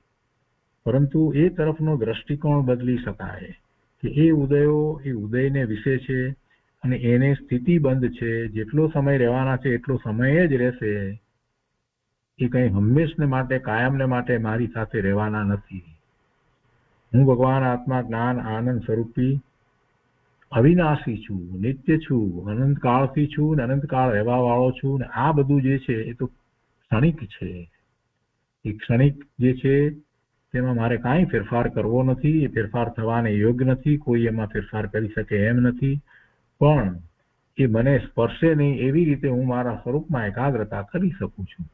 પરંતુ એ તરફનો દ્રષ્ટિકોણ બદલી શકાય કે એ ઉદયો એ ઉદયને વિશે છે અને એને સ્થિતિબંધ છે. જેટલો સમય રહેવાના છે એટલો સમય જ રહેશે. એ કંઈ હંમેશને માટે કાયમને માટે મારી સાથે રહેવાના નથી. હું ભગવાન આત્મા જ્ઞાન આનંદ સ્વરૂપી અવિનાશી છું, નિત્ય છું, અનંતકાળથી છું ને અનંતકાળ રહેવા વાળો છું. ને આ બધું જે છે એ તો ક્ષણિક છે. એ ક્ષણિક જે છે તેમાં મારે કાંઈ ફેરફાર કરવો નથી. એ ફેરફાર થવાને યોગ્ય નથી. કોઈ એમાં ફેરફાર કરી શકે એમ નથી. પણ એ મને સ્પર્શે નહીં એવી રીતે હું મારા સ્વરૂપમાં એકાગ્રતા કરી શકું છું.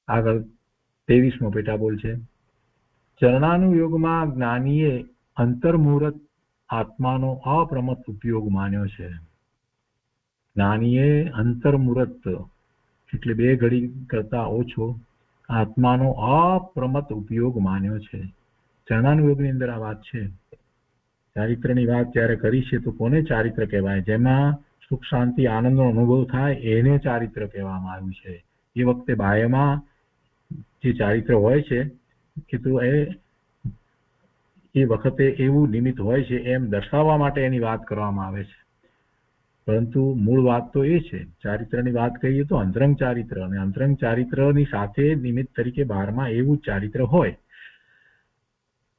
આગળ 23મો પેટાબોલ છે. ચરણાનુયોગમાં જ્ઞાનીએ અંતર્મુહૂર્ત આત્માનો અપ્રમત્ત ઉપયોગ માન્યો છે. જ્ઞાનીએ અંતર્મુહૂર્ત એટલે 2 ઘડી કરતા ઓછો આત્માનો અપ્રમત્ત ઉપયોગ માન્યો છે. ચરણાનુયોગની અંદર આ વાત છે. ચારિત્રની વાત જ્યારે કરી છે તો કોને ચારિત્ર કહેવાય? જેમાં સુખ શાંતિ આનંદનો અનુભવ થાય એને ચારિત્ર કહેવામાં આવ્યું છે. એ વખતે બાહ્યમાં જે ચારિત્ર હોય છે કે તો એ વખતે એવું નિમિત્ત હોય છે એમ દર્શાવવા માટે એની વાત કરવામાં આવે છે. પરંતુ મૂળ વાત તો એ છે, ચારિત્રની વાત કહીએ તો અંતરંગ ચારિત્ર, અને અંતરંગ ચારિત્રની સાથે નિમિત્ત તરીકે બહારમાં એવું ચારિત્ર હોય.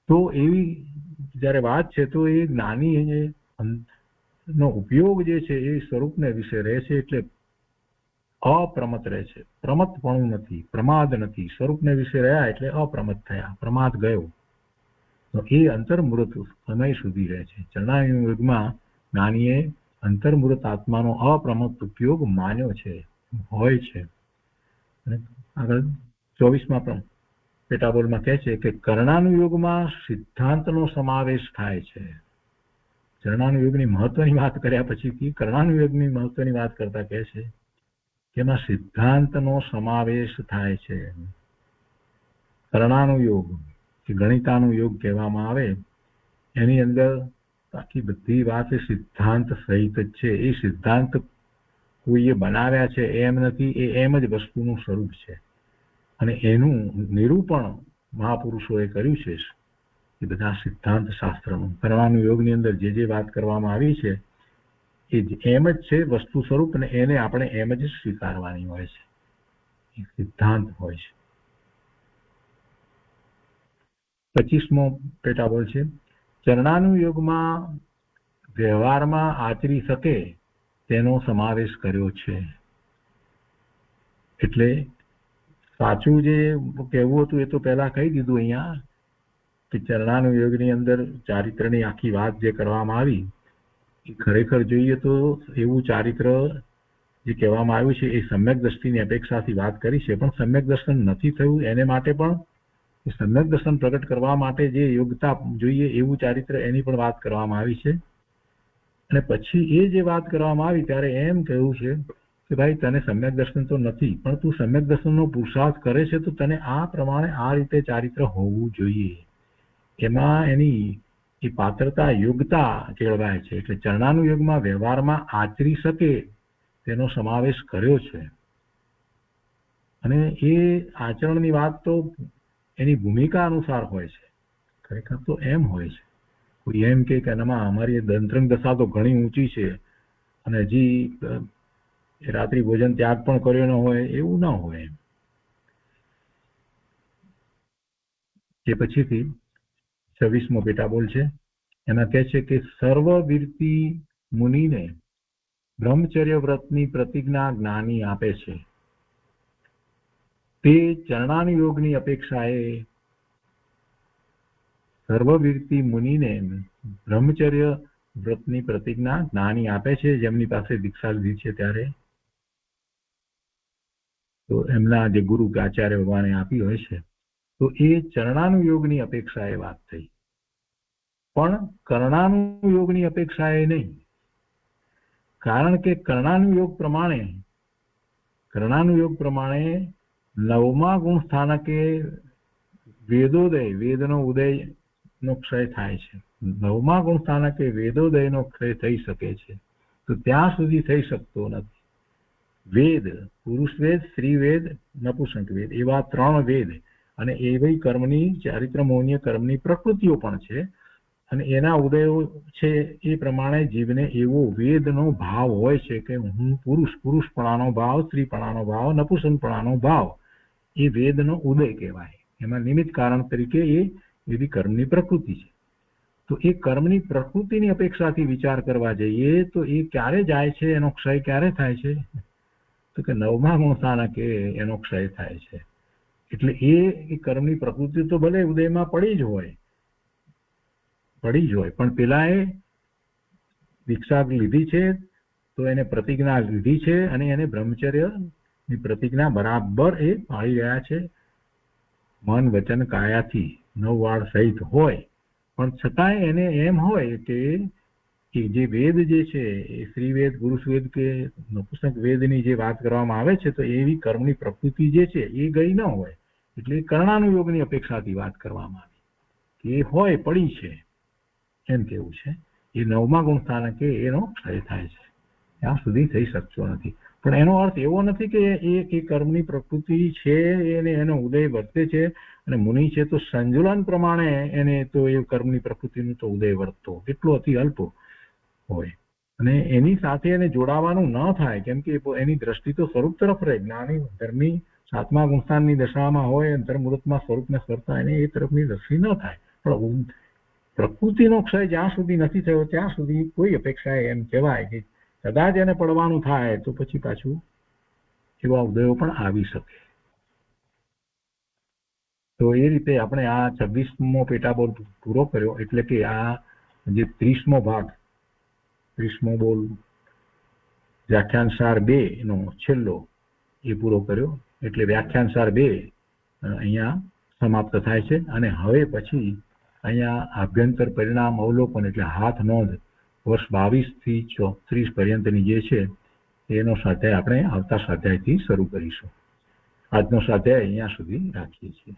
તો એવી જ્યારે વાત છે તો એ જ્ઞાની નો ઉપયોગ જે છે એ સ્વરૂપને વિશે રહે છે. એટલે અપ્રમત રહે છે. પ્રમતપણું નથી, પ્રમાદ નથી. સ્વરૂપને વિશે રહ્યા એટલે અપ્રમત થયા, પ્રમાદ ગયો. તો એ અંતર્મુહૂર્ત સમય સુધી રહે છે. ચરણાનુયોગમાં જ્ઞાનીએ અંતર્મુહૂર્ત આત્માનો અપ્રમત્ત ઉપયોગ માન્યો છે, હોય છે. આગળ 24મા પેટાબોલમાં કહે છે કે કર્ણાનુયોગમાં સિદ્ધાંતનો સમાવેશ થાય છે. ચરણાનુયોગની મહત્વની વાત કર્યા પછી કર્ણાનુયોગની મહત્વની વાત કરતા કહે છે કે એમાં સિદ્ધાંતનો સમાવેશ થાય છે. કર્ણાનુયોગ કે ગણિતાનુયોગ કહેવામાં આવે એની અંદર બાકી બધી વાત સિદ્ધાંત સહિત જ છે. એ સિદ્ધાંત કોઈએ બનાવ્યા છે એમ નથી, એ એમ જ વસ્તુનું સ્વરૂપ છે. અને એનું નિરૂપણ મહાપુરુષોએ કર્યું છે. એ બધા સિદ્ધાંત શાસ્ત્રનું કર્ણાનુયોગની અંદર જે વાત કરવામાં આવી છે એ એમ જ છે વસ્તુ સ્વરૂપ, અને એને આપણે એમ જ સ્વીકારવાની હોય છે. એ સિદ્ધાંત હોય છે. 25મો પેટાબોલ છે. ચરણાનુયોગમાં વ્યવહારમાં આચરી શકે તેનો સમાવેશ કર્યો છે. એટલે સાચું જે કહેવું હતું એ તો પહેલા કહી દીધું અહીંયા કે ચરણાનુયોગની અંદર ચારિત્રની આખી વાત જે કરવામાં આવી એ ખરેખર જોઈએ તો એવું ચારિત્ર જે કહેવામાં આવ્યું છે એ સમ્યક દ્રષ્ટિની અપેક્ષાથી વાત કરી છે. પણ સમ્યક દર્શન નથી થયું એને માટે પણ સમ્યક દર્શન પ્રગટ કરવા માટે જે યોગ્યતા જોઈએ એવું ચારિત્ર એની પણ વાત કરવામાં આવી છે. અને પછી એ જે વાત કરવામાં આવી ત્યારે એમ કહ્યું છે કે ભાઈ તને સમ્યક દર્શન તો નથી, પણ તું સમ્યક દર્શનનો પુરુષાર્થ કરે છે તો તને આ પ્રમાણે આ રીતે ચારિત્ર હોવું જોઈએ. એમાં એની એ પાત્રતા યોગ્યતા કેળવાય છે. એટલે ચરણાનુયોગમાં વ્યવહારમાં આચરી શકે તેનો સમાવેશ કર્યો છે. અને એ આચરણની વાત તો એની ભૂમિકા અનુસાર હોય છે. ખરેખર તો એમ હોય છે. કોઈ એમ કે એનામાં અમારી દંત્રંગ દશા તો ઘણી ઊંચી છે અને હજી રાત્રિ ભોજન ત્યાગ પણ કર્યો ન હોય, એવું ના હોય. એ પછીથી 26મો પેટાબોલ છે. એમાં કહે છે કે સર્વવીરતિ મુનિને બ્રહ્મચર્ય વ્રતની પ્રતિજ્ઞા જ્ઞાની આપે છે. તે ચરણાનુયોગની અપેક્ષાએ સર્વવીરતિ મુનિને બ્રહ્મચર્ય વ્રતની પ્રતિજ્ઞા જ્ઞાની આપે છે, જેમની પાસે દીક્ષા લીધી છે ત્યારે. તો એમના જે ગુરુ આચાર્ય ભગવાને આપી હોય છે, તો એ ચરણાનુયોગની અપેક્ષાએ વાત થઈ, પણ કર્ણાનુયોગની અપેક્ષાએ નહીં. કારણ કે કર્ણાનુયોગ પ્રમાણે 9મા ગુણ સ્થાનકે વેદનો ઉદયનો ક્ષય થાય છે. 9મા ગુણ સ્થાનકે વેદોદયનો ક્ષય થઈ શકે છે, તો ત્યાં સુધી થઈ શકતો નથી. વેદ, પુરુષ વેદ, સ્ત્રી વેદ, નપુંસક વેદ, એવા 3 વેદ અને એવી કર્મની ચારિત્ર મૌન્ય કર્મની પ્રકૃતિઓ પણ છે. અને એના ઉદયો છે એ પ્રમાણે જીવને એવો વેદનો ભાવ હોય છે કે હું પુરુષપણાનો ભાવ, સ્ત્રીપણાનો ભાવ, નપુંસકપણાનો ભાવ, એ વેદનો ઉદય કહેવાય. એમાં નિમિત્ત કારણ તરીકે એ એવી કર્મની પ્રકૃતિ છે. તો એ કર્મની પ્રકૃતિની અપેક્ષાથી વિચાર કરવા જઈએ તો એ ક્યારે જાય છે, એનો ક્ષય ક્યારે થાય છે? તો કે 9મા ગુણ સ્થાનકે એનો ક્ષય થાય છે. એટલે એ કર્મની પ્રકૃતિ તો ભલે ઉદયમાં પડી જ હોય, પણ પેલા એ દીક્ષા લીધી છે તો એને પ્રતિજ્ઞા લીધી છે અને એને બ્રહ્મચર્યની પ્રતિજ્ઞા બરાબર એ પાળી રહ્યા છે. મન, વચન, કાયાથી 9 વાળ સહિત હોય, પણ છતાંય એને એમ હોય કે જે વેદ જે છે એ સ્ત્રી વેદ, પુરુષ વેદ કે નપુંસક વેદની જે વાત કરવામાં આવે છે, તો એવી કર્મની પ્રકૃતિ જે છે એ ગઈ ન હોય. એટલે કર્ણાનુયોગની અપેક્ષાથી વાત કરવામાં આવી કે એ હોય, પડી છે, એમ કેવું છે. એ 9મા ગુણ સ્થાનકે એનો ક્ષય થાય છે, ત્યાં સુધી થઈ શકતો નથી. પણ એનો અર્થ એવો નથી કે એ કર્મની પ્રકૃતિ છે એને એનો ઉદય વર્તે છે અને મુનિ છે તો સંજુલન પ્રમાણે એને તો એ કર્મની પ્રકૃતિનું તો ઉદય વર્તતો એટલો અતિ અલ્પ હોય અને એની સાથે એને જોડાવાનું ન થાય, કેમ કે એની દ્રષ્ટિ તો સ્વરૂપ તરફ રહે. જ્ઞાની ધર્મી 7મા ગુણસ્થાનની દશામાં હોય, અંતર્મુહૂર્તમાં સ્વરૂપને સ્મરતા એને એ તરફની દ્રષ્ટિ ન થાય. પણ પ્રકૃતિનો ક્ષય જ્યાં સુધી નથી થયો ત્યાં સુધી કોઈ અપેક્ષા એમ કહેવાય કે કદાચ એને પડવાનું થાય તો પછી પાછું એવા ઉદયો પણ આવી શકે. તો એ રીતે આપણે આ 26મો પેટાબોલ પૂરો કર્યો. એટલે કે આ જે 30મો ભાગ, 30મો બોલ વ્યાખ્યાન સાર 2 નો છેલ્લો એ પૂરો કર્યો. એટલે વ્યાખ્યાન સાર 2 અહીંયા સમાપ્ત થાય છે. અને હવે પછી અહીંયા આભ્યંતર પરિણામ અવલોકન એટલે હાથ નોંધ વર્ષ 22 થી 34 પર્યંતની જે છે એનો સ્વાધ્યાય આપણે આવતા સ્વાધ્યાયથી શરૂ કરીશું. આજનો સ્વાધ્યાય અહીંયા સુધી રાખીએ છીએ.